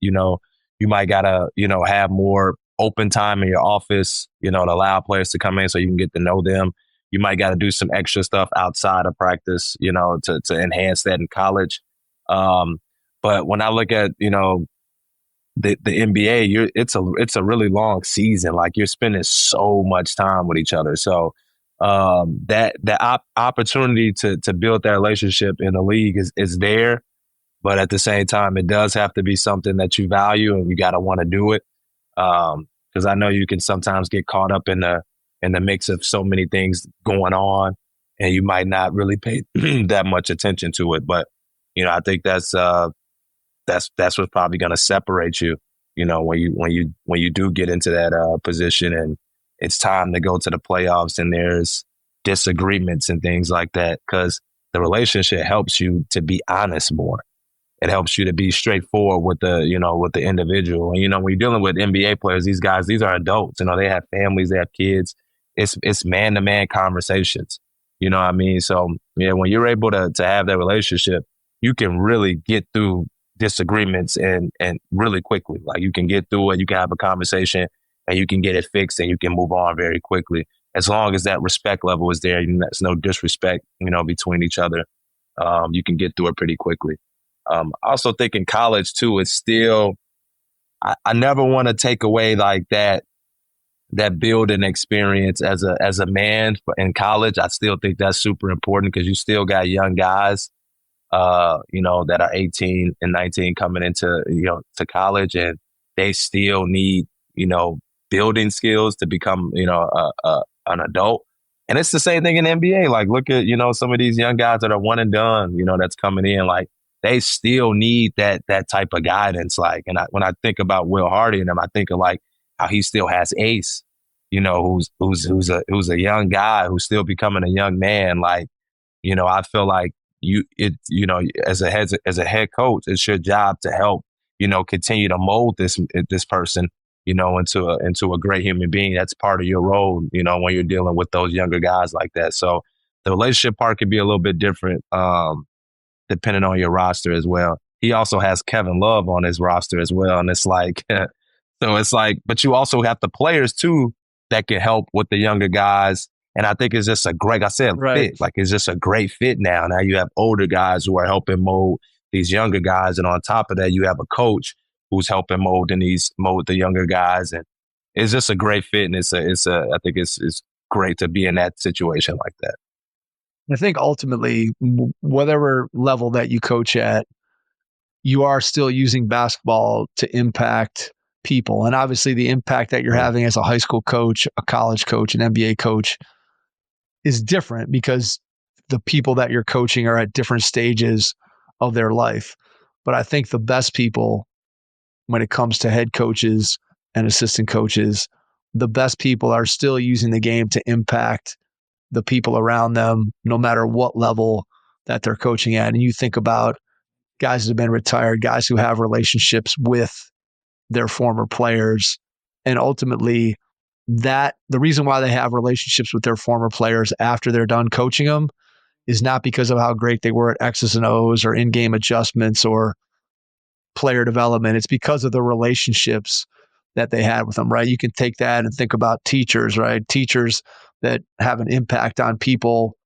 got to, have more open time in your office, to allow players to come in so you can get to know them. You might got to do some extra stuff outside of practice, to enhance that in college. But when I look at, the NBA, it's a really long season. Like you're spending so much time with each other. So that opportunity to build that relationship in the league is there. But at the same time, it does have to be something that you value and you got to want to do it. Because I know you can sometimes get caught up in the mix of so many things going on and you might not really pay that much attention to it. But I think that's what's probably going to separate you. When you do get into that position and it's time to go to the playoffs and there's disagreements and things like that, because the relationship helps you to be honest more. It helps you to be straightforward with the individual. And when you're dealing with NBA players, these guys, these are adults. They have families, they have kids. It's man-to-man conversations. You know what I mean? So when you're able to have that relationship, you can really get through disagreements and really quickly. Like you can get through it, you can have a conversation and you can get it fixed and you can move on very quickly. As long as that respect level is there, there's no disrespect, between each other. You can get through it pretty quickly. I also think in college too, it's still, I never want to take away like that building experience as a man in college. I still think that's super important because you still got young guys that are 18 and 19 coming into, to college, and they still need, building skills to become, an adult. And it's the same thing in NBA. Like, look at, some of these young guys that are one and done, that's coming in, like they still need that type of guidance. Like, and when I think about Will Hardy and him, I think of like how he still has Ace, who's a young guy who's still becoming a young man. Like, I feel like as a head coach, it's your job to help, continue to mold this person, into a great human being. That's part of your role, when you're dealing with those younger guys like that. So the relationship part could be a little bit different, depending on your roster as well. He also has Kevin Love on his roster as well. And it's like, so it's like, but you also have the players too that can help with the younger guys. And I think it's just a great, fit. Like it's just a great fit now. Now you have older guys who are helping mold these younger guys. And on top of that, you have a coach who's helping mold the younger guys. And it's just a great fit. And I think it's great to be in that situation like that. I think ultimately, whatever level that you coach at, you are still using basketball to impact people. And obviously the impact that you're having as a high school coach, a college coach, an NBA coach is different because the people that you're coaching are at different stages of their life. But I think the best people when it comes to head coaches and assistant coaches, the best people are still using the game to impact the people around them, no matter what level that they're coaching at. And you think about guys that have been retired, guys who have relationships with their former players. And ultimately, the reason why they have relationships with their former players after they're done coaching them is not because of how great they were at X's and O's or in-game adjustments or player development. It's because of the relationships that they had with them, right? You can take that and think about teachers, right? Teachers that have an impact on people.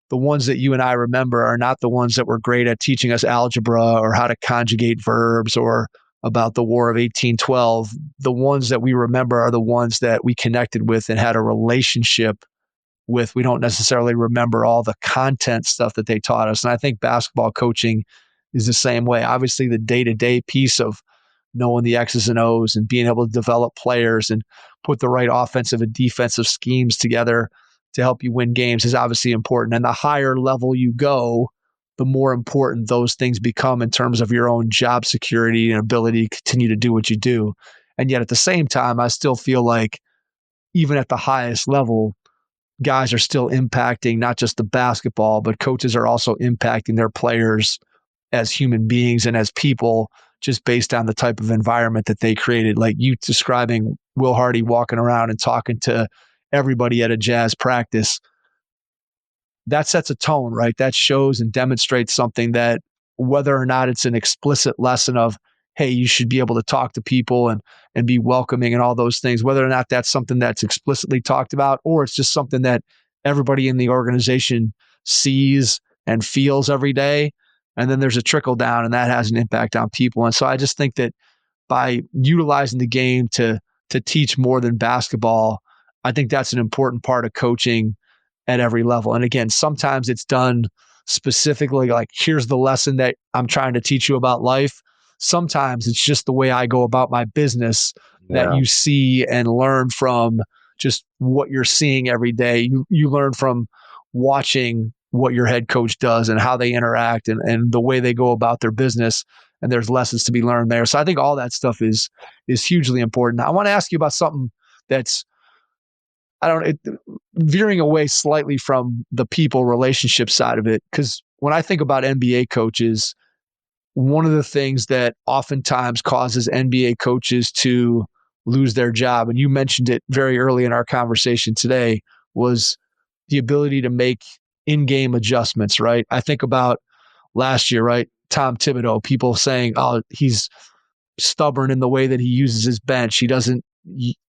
The ones that you and I remember are not the ones that were great at teaching us algebra or how to conjugate verbs or about the War of 1812. The ones that we remember are the ones that we connected with and had a relationship with. We don't necessarily remember all the content stuff that they taught us. And I think basketball coaching is the same way. Obviously, the day-to-day piece of knowing the X's and O's and being able to develop players and put the right offensive and defensive schemes together to help you win games is obviously important. And the higher level you go, the more important those things become in terms of your own job security and ability to continue to do what you do. And yet at the same time, I still feel like even at the highest level, guys are still impacting not just the basketball, but coaches are also impacting their players as human beings and as people, just based on the type of environment that they created. Like you describing Will Hardy walking around and talking to everybody at a Jazz practice. That sets a tone, right? That shows and demonstrates something that, whether or not it's an explicit lesson of, hey, you should be able to talk to people and be welcoming and all those things, whether or not that's something that's explicitly talked about, or it's just something that everybody in the organization sees and feels every day. And then there's a trickle down, and that has an impact on people. And so I just think that by utilizing the game to teach more than basketball, I think that's an important part of coaching at every level. And again, sometimes it's done specifically like, here's the lesson that I'm trying to teach you about life. Sometimes it's just the way I go about my business that you see and learn from just what you're seeing every day. You learn from watching what your head coach does and how they interact and the way they go about their business. And there's lessons to be learned there. So I think all that stuff is hugely important. Now, I want to ask you about something that's, veering away slightly from the people relationship side of it. Because when I think about NBA coaches, one of the things that oftentimes causes NBA coaches to lose their job, and you mentioned it very early in our conversation today, was the ability to make in-game adjustments, right? I think about last year, right? Tom Thibodeau, people saying, oh, he's stubborn in the way that he uses his bench.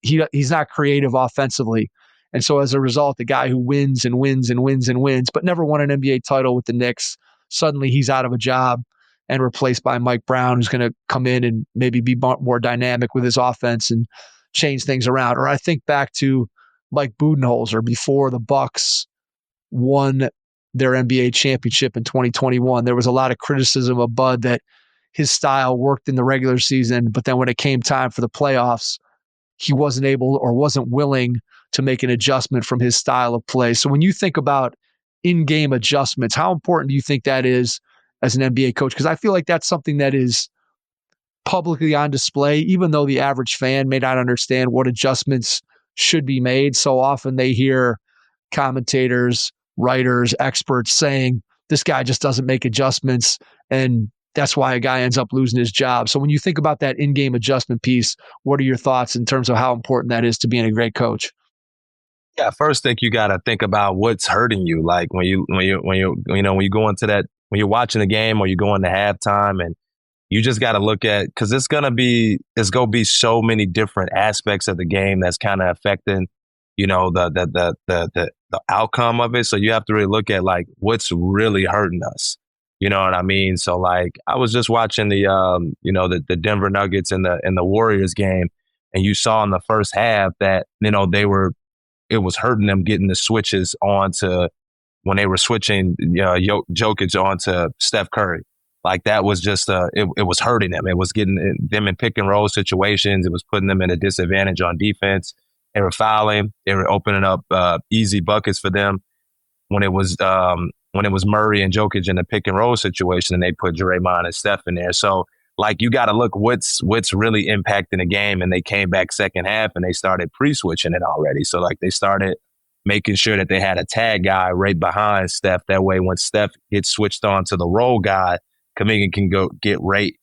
He's not creative offensively. And so as a result, the guy who wins and wins and wins and wins, but never won an NBA title with the Knicks, suddenly he's out of a job and replaced by Mike Brown, who's going to come in and maybe be more dynamic with his offense and change things around. Or I think back to Mike Budenholzer before the Bucks won their NBA championship in 2021. There was a lot of criticism of Bud that his style worked in the regular season, but then when it came time for the playoffs, he wasn't able or wasn't willing to make an adjustment from his style of play. So when you think about in-game adjustments, how important do you think that is as an NBA coach? Because I feel like that's something that is publicly on display, even though the average fan may not understand what adjustments should be made. So often they hear commentators, writers, experts saying, this guy just doesn't make adjustments, and that's why a guy ends up losing his job. So when you think about that in-game adjustment piece, what are your thoughts in terms of how important that is to being a great coach? Yeah, first thing you got to think about what's hurting you. Like when you go into that, when you're watching the game or you go into halftime, and you just got to look at, because it's gonna be so many different aspects of the game that's kind of affecting, the outcome of it. So you have to really look at like what's really hurting us. You know what I mean? So like I was just watching the Denver Nuggets and the Warriors game, and you saw in the first half that it was hurting them getting the switches onto when they were switching Jokic onto Steph Curry. Like that was just it was hurting them. It was getting them in pick and roll situations. It was putting them in a disadvantage on defense. They were fouling. They were opening up easy buckets for them when it was Murray and Jokic in a pick and roll situation, and they put Draymond and Steph in there. So like you got to look what's really impacting the game. And they came back second half and they started pre-switching it already. So like they started making sure that they had a tag guy right behind Steph. That way, when Steph gets switched on to the role guy, Kuminga can go get right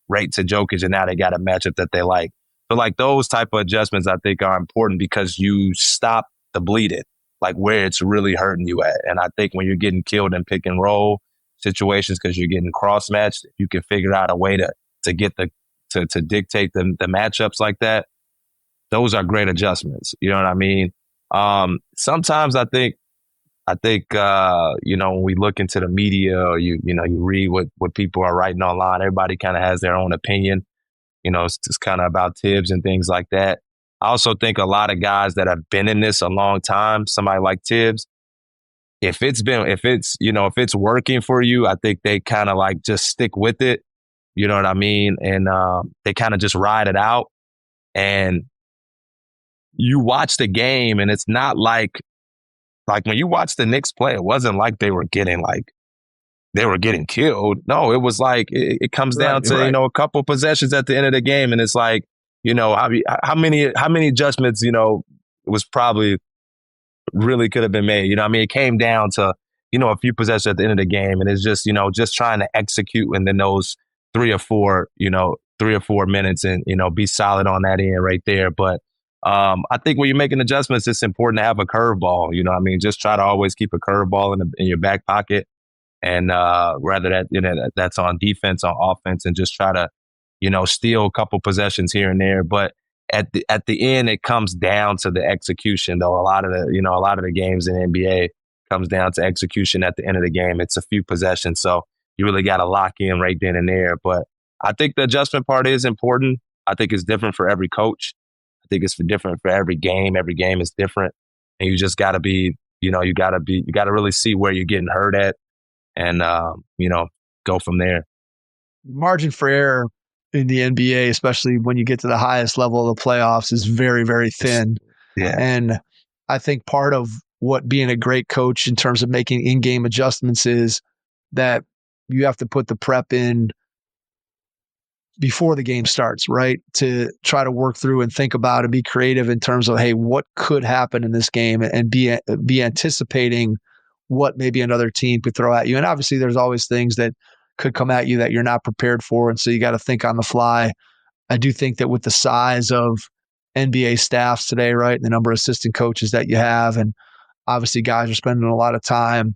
to Jokic, and now they got a matchup that they like. So like those type of adjustments, I think, are important because you stop the bleeding, like where it's really hurting you at. And I think when you're getting killed in pick and roll situations because you're getting cross matched, you can figure out a way to get to dictate the matchups like that. Those are great adjustments. You know what I mean? Sometimes I think, when we look into the media or you read what people are writing online, everybody kind of has their own opinion. It's just kind of about Tibbs and things like that. I also think a lot of guys that have been in this a long time, somebody like Tibbs, if it's working for you, I think they kind of like just stick with it. You know what I mean? And they kind of just ride it out. And you watch the game, and it's not like when you watch the Knicks play, it wasn't like they were getting killed. No, it was like it comes down to a couple possessions at the end of the game, and it's like how many adjustments was probably really could have been made. You know what I mean? It came down to a few possessions at the end of the game, and it's just just trying to execute within those 3 or 4 minutes, and be solid on that end right there. But I think when you're making adjustments, it's important to have a curveball. You know what I mean? Just try to always keep a curveball in your back pocket. And rather that's on defense, on offense, and just try to, steal a couple possessions here and there. But at the end, it comes down to the execution. Though a lot of the games in the NBA comes down to execution at the end of the game. It's a few possessions, so you really got to lock in right then and there. But I think the adjustment part is important. I think it's different for every coach. I think it's different for every game. Every game is different, and you just got to be, you got to really see where you're getting hurt at. And, go from there. Margin for error in the NBA, especially when you get to the highest level of the playoffs, is very, very thin. Yeah. And I think part of what being a great coach in terms of making in-game adjustments is that you have to put the prep in before the game starts, right? To try to work through and think about and be creative in terms of, hey, what could happen in this game, and be anticipating what maybe another team could throw at you. And obviously there's always things that could come at you that you're not prepared for. And so you got to think on the fly. I do think that with the size of NBA staffs today, right, the number of assistant coaches that you have, and obviously guys are spending a lot of time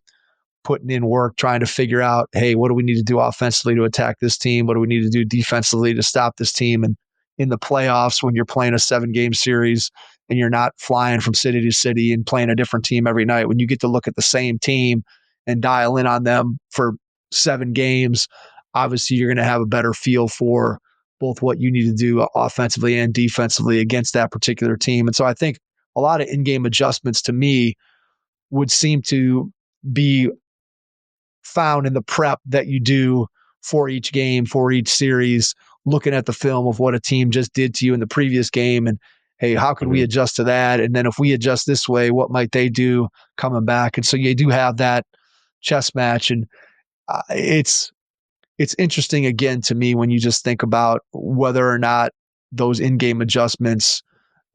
putting in work, trying to figure out, hey, what do we need to do offensively to attack this team? What do we need to do defensively to stop this team? And in the playoffs, when you're playing a 7-game series and you're not flying from city to city and playing a different team every night, when you get to look at the same team and dial in on them for 7 games, obviously you're going to have a better feel for both what you need to do offensively and defensively against that particular team. And so I think a lot of in-game adjustments to me would seem to be found in the prep that you do for each game, for each series, looking at the film of what a team just did to you in the previous game, and hey, how can we adjust to that? And then if we adjust this way, what might they do coming back? And so you do have that chess match. And it's interesting, again, to me, when you just think about whether or not those in-game adjustments,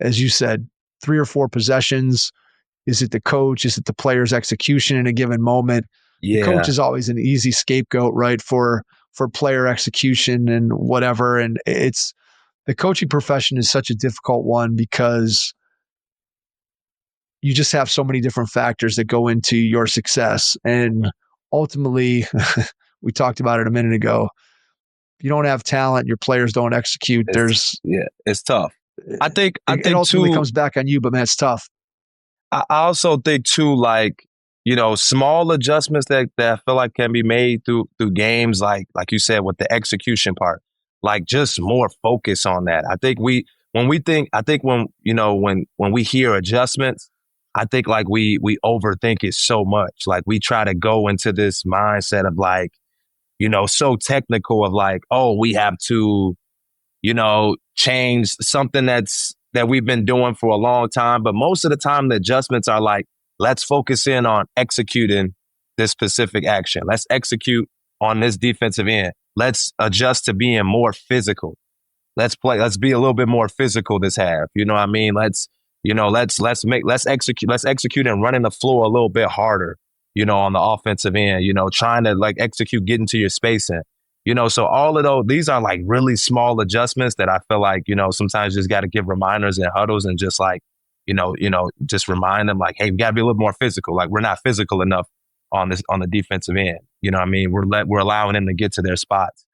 as you said, 3 or 4 possessions, is it the coach? Is it the player's execution in a given moment? Yeah. The coach is always an easy scapegoat, right, for player execution and whatever. And it's the coaching profession is such a difficult one because you just have so many different factors that go into your success. And ultimately, we talked about it a minute ago. If you don't have talent, your players don't execute. It's tough. I think it ultimately comes back on you, but man, it's tough. I also think too, like, small adjustments that I feel like can be made through games, like you said, with the execution part, like just more focus on that. I think when we hear adjustments, I think like we overthink it so much. Like we try to go into this mindset of like, so technical of like, oh, we have to, change something that we've been doing for a long time. But most of the time the adjustments are like, let's focus in on executing this specific action. Let's execute on this defensive end. let's adjust to being more physical. Let's be a little bit more physical this half. You know what I mean? Let's execute and running the floor a little bit harder, on the offensive end, trying to like execute, get into your spacing, so all of those, these are like really small adjustments that I feel like, sometimes just got to give reminders and huddles and just like, just remind them like, hey, we got to be a little more physical. Like we're not physical enough on the defensive end. You know what I mean? We're allowing them to get to their spots.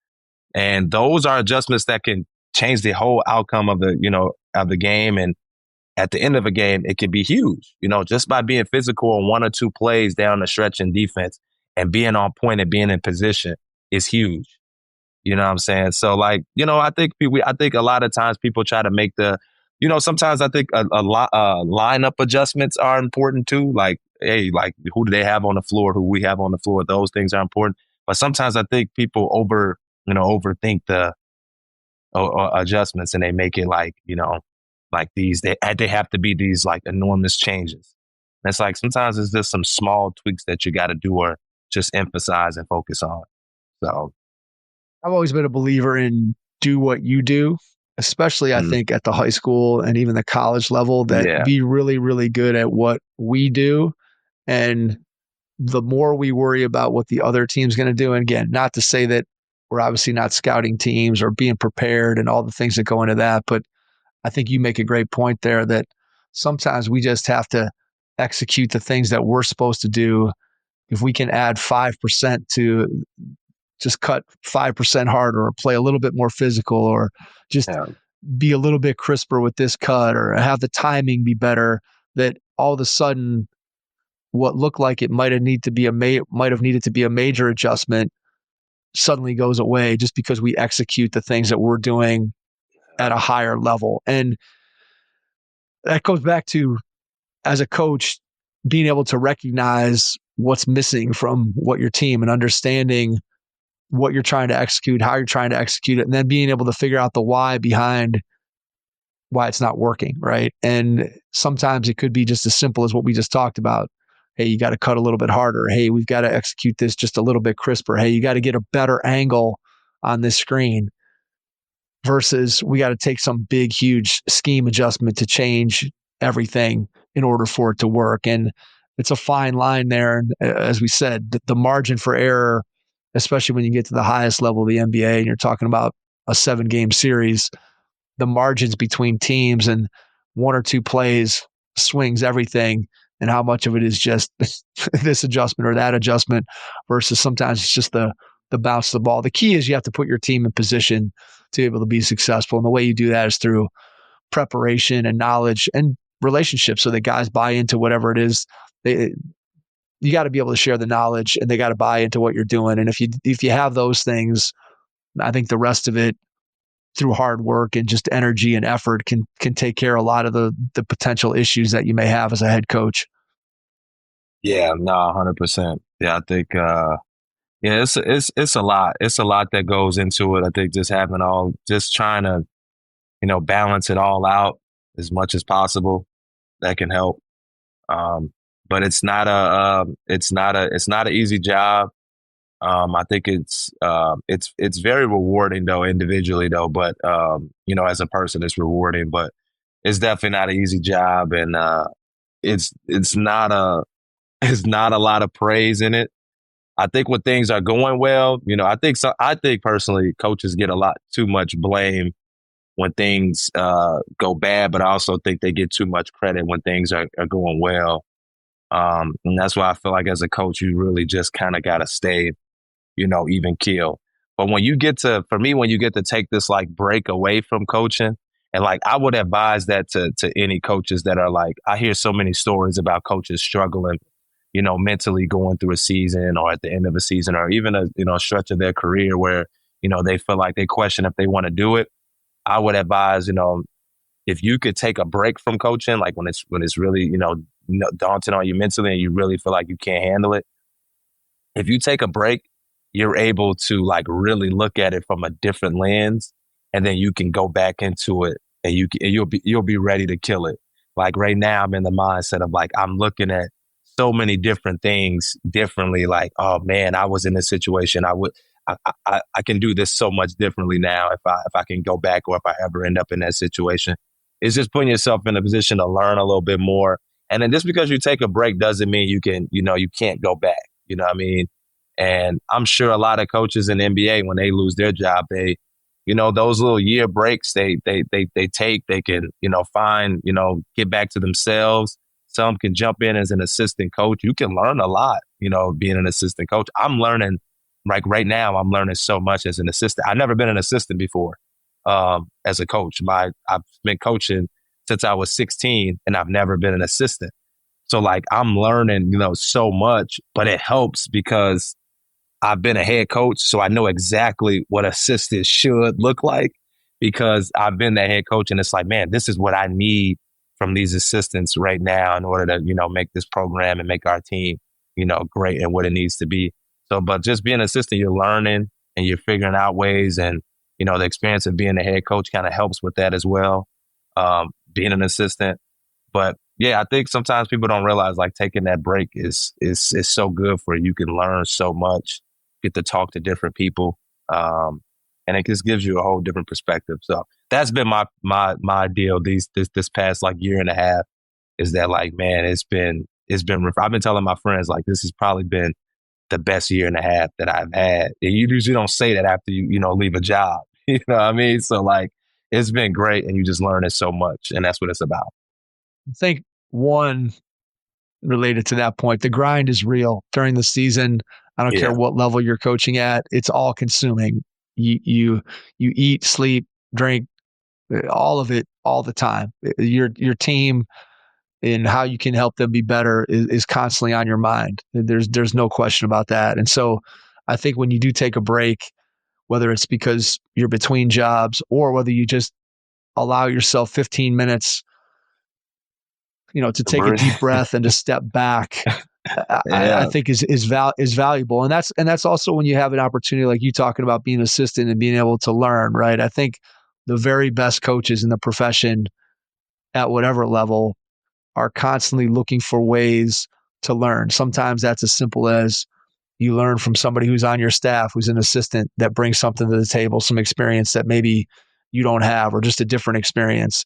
And those are adjustments that can change the whole outcome of the game. And at the end of a game, it could be huge, just by being physical on one or two plays down the stretch in defense and being on point and being in position is huge. You know what I'm saying? So like, I think a lot of times people try to make sometimes I think a lot lineup adjustments are important too. Like, hey, like who do they have on the floor? Who we have on the floor? Those things are important. But sometimes I think people overthink the adjustments and they make it like, like these, they have to be these like enormous changes. And it's like, sometimes it's just some small tweaks that you got to do or just emphasize and focus on. So I've always been a believer in do what you do, especially I think at the high school and even the college level, that be really, really good at what we do. And the more we worry about what the other team's going to do, and again, not to say that we're obviously not scouting teams or being prepared and all the things that go into that, but I think you make a great point there that sometimes we just have to execute the things that we're supposed to do. If we can add 5% to just cut 5% harder or play a little bit more physical or just be a little bit crisper with this cut or have the timing be better, that all of a sudden what looked like it might have needed to be a major adjustment suddenly goes away just because we execute the things that we're doing at a higher level. And that goes back to, as a coach, being able to recognize what's missing from what your team and understanding what you're trying to execute, how you're trying to execute it, and then being able to figure out the why behind why it's not working, right? And sometimes it could be just as simple as what we just talked about. Hey, you got to cut a little bit harder. Hey, we've got to execute this just a little bit crisper. Hey, you got to get a better angle on this screen versus we got to take some big, huge scheme adjustment to change everything in order for it to work. And it's a fine line there. And as we said, the margin for error, especially when you get to the highest level of the NBA and you're talking about a 7-game series, the margins between teams and one or two plays swings everything, and how much of it is just this adjustment or that adjustment versus sometimes it's just the bounce of the ball. The key is you have to put your team in position to be able to be successful. And the way you do that is through preparation and knowledge and relationships so that guys buy into whatever it is. You got to be able to share the knowledge and they got to buy into what you're doing. And if you have those things, I think the rest of it through hard work and just energy and effort can take care of a lot of the potential issues that you may have as a head coach. Yeah, no, 100%. Yeah, I think, it's a lot. It's a lot that goes into it. I think just trying to, balance it all out as much as possible, that can help. But it's not an easy job. I think it's very rewarding though, individually though, but, as a person it's rewarding, but it's definitely not an easy job. And, it's not a lot of praise in it. I think when things are going well, I think personally coaches get a lot too much blame when things go bad, but I also think they get too much credit when things are going well. And that's why I feel like as a coach, you really just kind of got to stay, even keel. But when you get to take this like break away from coaching, and like I would advise that to any coaches that are like, I hear so many stories about coaches struggling, mentally going through a season or at the end of a season or even a stretch of their career where, they feel like they question if they want to do it. I would advise, if you could take a break from coaching, like when it's really, daunting on you mentally and you really feel like you can't handle it. If you take a break, you're able to like really look at it from a different lens, and then you can go back into it and you'll be ready to kill it. Like right now I'm in the mindset of like, I'm looking at so many different things differently. Like, oh man, I was in this situation. I can do this so much differently now if I can go back or if I ever end up in that situation. It's just putting yourself in a position to learn a little bit more. And then just because you take a break doesn't mean you can't go back. You know what I mean? And I'm sure a lot of coaches in the NBA, when they lose their job, those little year breaks they take, they can, find, get back to themselves. Some can jump in as an assistant coach. You can learn a lot, being an assistant coach. I'm learning, like right now, I'm learning so much as an assistant. I've never been an assistant before as a coach. I've been coaching since I was 16 and I've never been an assistant. So like I'm learning, so much, but it helps because I've been a head coach. So I know exactly what assistants should look like because I've been that head coach. And it's like, man, this is what I need from these assistants right now in order to, make this program and make our team, great and what it needs to be. So, but just being an assistant, you're learning and you're figuring out ways, and, the experience of being a head coach kind of helps with that as well. Being an assistant. But yeah, I think sometimes people don't realize like taking that break is so good for you. You can learn so much, get to talk to different people. And it just gives you a whole different perspective. So that's been my deal this past like year and a half, is that like, man, I've been telling my friends like this has probably been the best year and a half that I've had. And you usually don't say that after you leave a job. You know what I mean? So like it's been great and you just learn it so much, and that's what it's about. I think one related to that point, the grind is real during the season. I don't care what level you're coaching at. It's all consuming. You eat, sleep, drink, all of it, all the time. Your team and how you can help them be better is constantly on your mind. There's no question about that. And so I think when you do take a break, whether it's because you're between jobs or whether you just allow yourself 15 minutes, to take a deep breath and to step back, I think is valuable. And that's also when you have an opportunity, like you talking about being an assistant and being able to learn, right? I think the very best coaches in the profession at whatever level are constantly looking for ways to learn. Sometimes that's as simple as you learn from somebody who's on your staff, who's an assistant that brings something to the table, some experience that maybe you don't have, or just a different experience.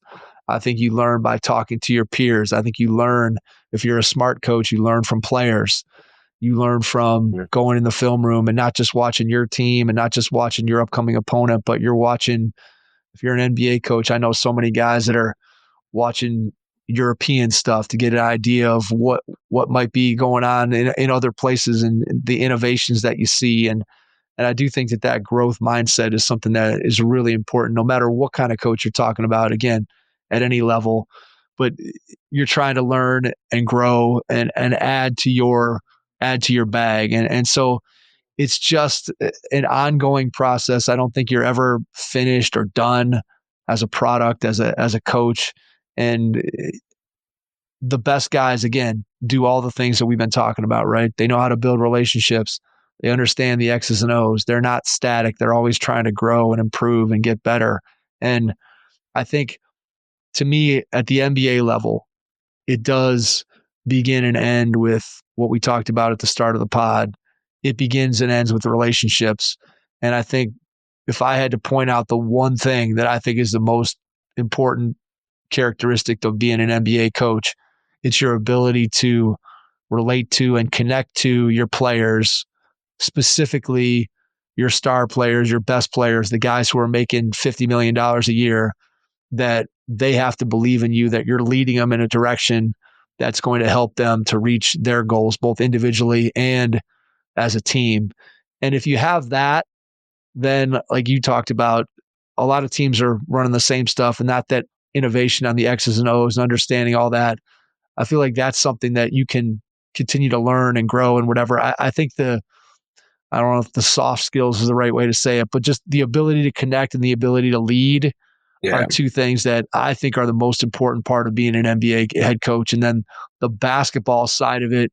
I think you learn by talking to your peers. I think you learn, if you're a smart coach, you learn from players. You learn from going in the film room and not just watching your team and not just watching your upcoming opponent, but you're watching, if you're an NBA coach, I know so many guys that are watching European stuff to get an idea of what might be going on in other places and the innovations that you see. And I do think that growth mindset is something that is really important, no matter what kind of coach you're talking about, again, at any level. But you're trying to learn and grow and add to your bag. And so it's just an ongoing process. I don't think you're ever finished or done as a product, as a coach. And the best guys, again, do all the things that we've been talking about, right? They know how to build relationships. They understand the X's and O's. They're not static. They're always trying to grow and improve and get better. And I think, to me, at the NBA level, it does begin and end with what we talked about at the start of the pod. It begins and ends with the relationships. And I think if I had to point out the one thing that I think is the most important characteristic of being an NBA coach, it's your ability to relate to and connect to your players, specifically your star players, your best players, the guys who are making $50 million a year, that they have to believe in you, that you're leading them in a direction that's going to help them to reach their goals, both individually and as a team. And if you have that, then like you talked about, a lot of teams are running the same stuff, and not that innovation on the X's and O's and understanding all that. I feel like that's something that you can continue to learn and grow and whatever. I think I don't know if the soft skills is the right way to say it, but just the ability to connect and the ability to lead are two things that I think are the most important part of being an NBA head coach. And then the basketball side of it,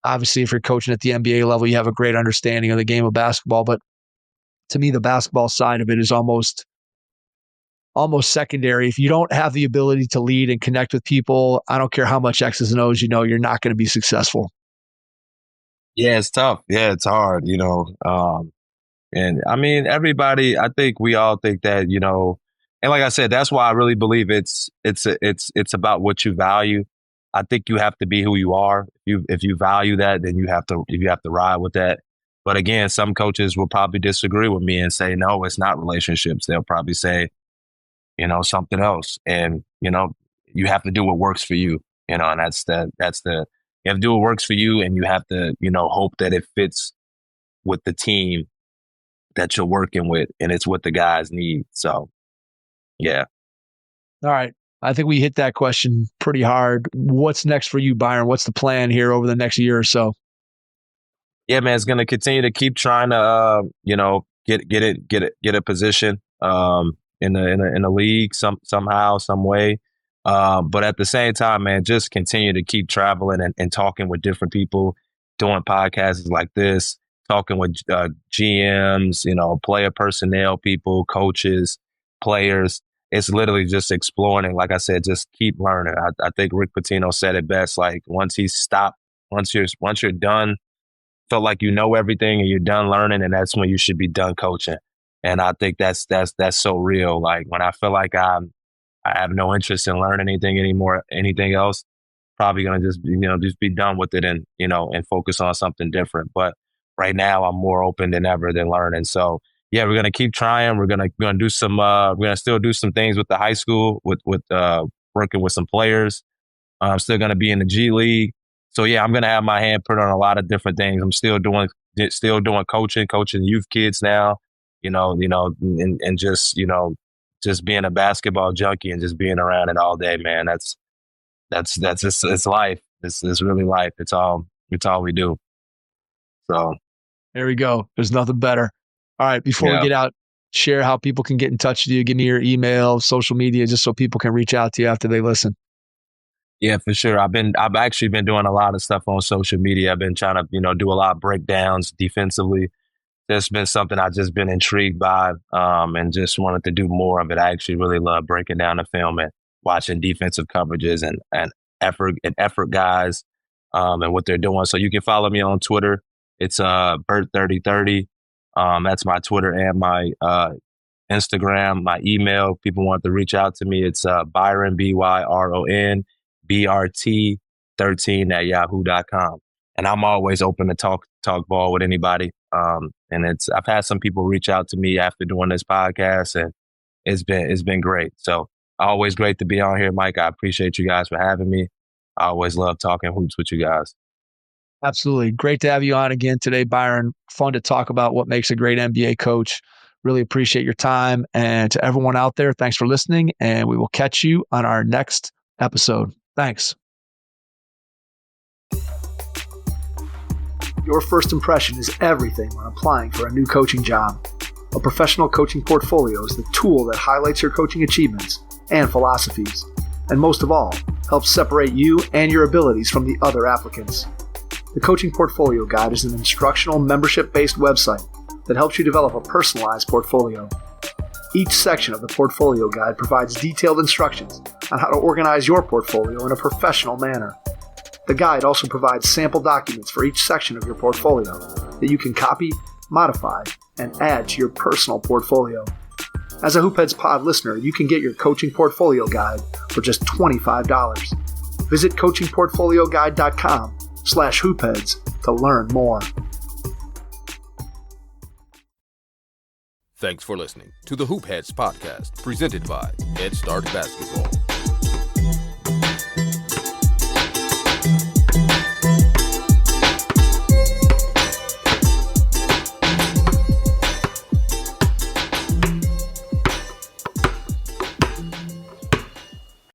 obviously, if you're coaching at the NBA level, you have a great understanding of the game of basketball. But to me, the basketball side of it is almost secondary. If you don't have the ability to lead and connect with people, I don't care how much X's and O's you know, you're not going to be successful. Yeah, it's tough. Yeah, it's hard, and I mean, everybody, I think we all think that, and like I said, that's why I really believe it's about what you value. I think you have to be who you are. If you value that, then you have to ride with that. But again, some coaches will probably disagree with me and say, no, it's not relationships. They'll probably say, something else. And, you have to do what works for you, and you have to do what works for you, and you have to, hope that it fits with the team that you're working with, and it's what the guys need. So, yeah. All right. I think we hit that question pretty hard. What's next for you, Byron? What's the plan here over the next year or so? Yeah, man, it's going to continue to keep trying to, get a position in the league somehow, some way. But at the same time, man, just continue to keep traveling and talking with different people, doing podcasts like this, talking with GMs, player personnel people, coaches, players. It's literally just exploring. And like I said, just keep learning. I think Rick Pitino said it best. Like once you're done, felt like you know everything and you're done learning, and that's when you should be done coaching. And I think that's so real. Like when I feel like I have no interest in learning anything else, probably gonna just be done with it and focus on something different. But right now I'm more open than ever than learning. So yeah, we're gonna keep trying. We're gonna do some we're gonna still do some things with the high school with working with some players. I'm still gonna be in the G League. So yeah, I'm gonna have my hand put on a lot of different things. I'm still doing coaching youth kids now, and just being a basketball junkie and just being around it all day, man. That's just, it's life. It's really life. It's all we do. So there we go. There's nothing better. All right. Before we get out, share how people can get in touch with you. Give me your email, social media, just so people can reach out to you after they listen. Yeah, for sure. I've actually been doing a lot of stuff on social media. I've been trying to, do a lot of breakdowns defensively. That's been something I've just been intrigued by, and just wanted to do more of it. I actually really love breaking down the film and watching defensive coverages and effort guys, and what they're doing. So you can follow me on Twitter. It's Burt3030. That's my Twitter and my Instagram. My email. People want to reach out to me. It's Byron BYRON BRT13 at yahoo.com. And I'm always open to talk ball with anybody. And I've had some people reach out to me after doing this podcast, and it's been great. So always great to be on here, Mike. I appreciate you guys for having me. I always love talking hoops with you guys. Absolutely. Great to have you on again today, Byron. Fun to talk about what makes a great NBA coach. Really appreciate your time. And to everyone out there, thanks for listening. And we will catch you on our next episode. Thanks. Your first impression is everything when applying for a new coaching job. A professional coaching portfolio is the tool that highlights your coaching achievements and philosophies, and most of all, helps separate you and your abilities from the other applicants. The Coaching Portfolio Guide is an instructional, membership-based website that helps you develop a personalized portfolio. Each section of the Portfolio Guide provides detailed instructions on how to organize your portfolio in a professional manner. The guide also provides sample documents for each section of your portfolio that you can copy, modify, and add to your personal portfolio. As a Hoopheads Pod listener, you can get your Coaching Portfolio Guide for just $25. Visit coachingportfolioguide.com/hoopheads to learn more. Thanks for listening to the Hoop Heads podcast, presented by Head Start Basketball.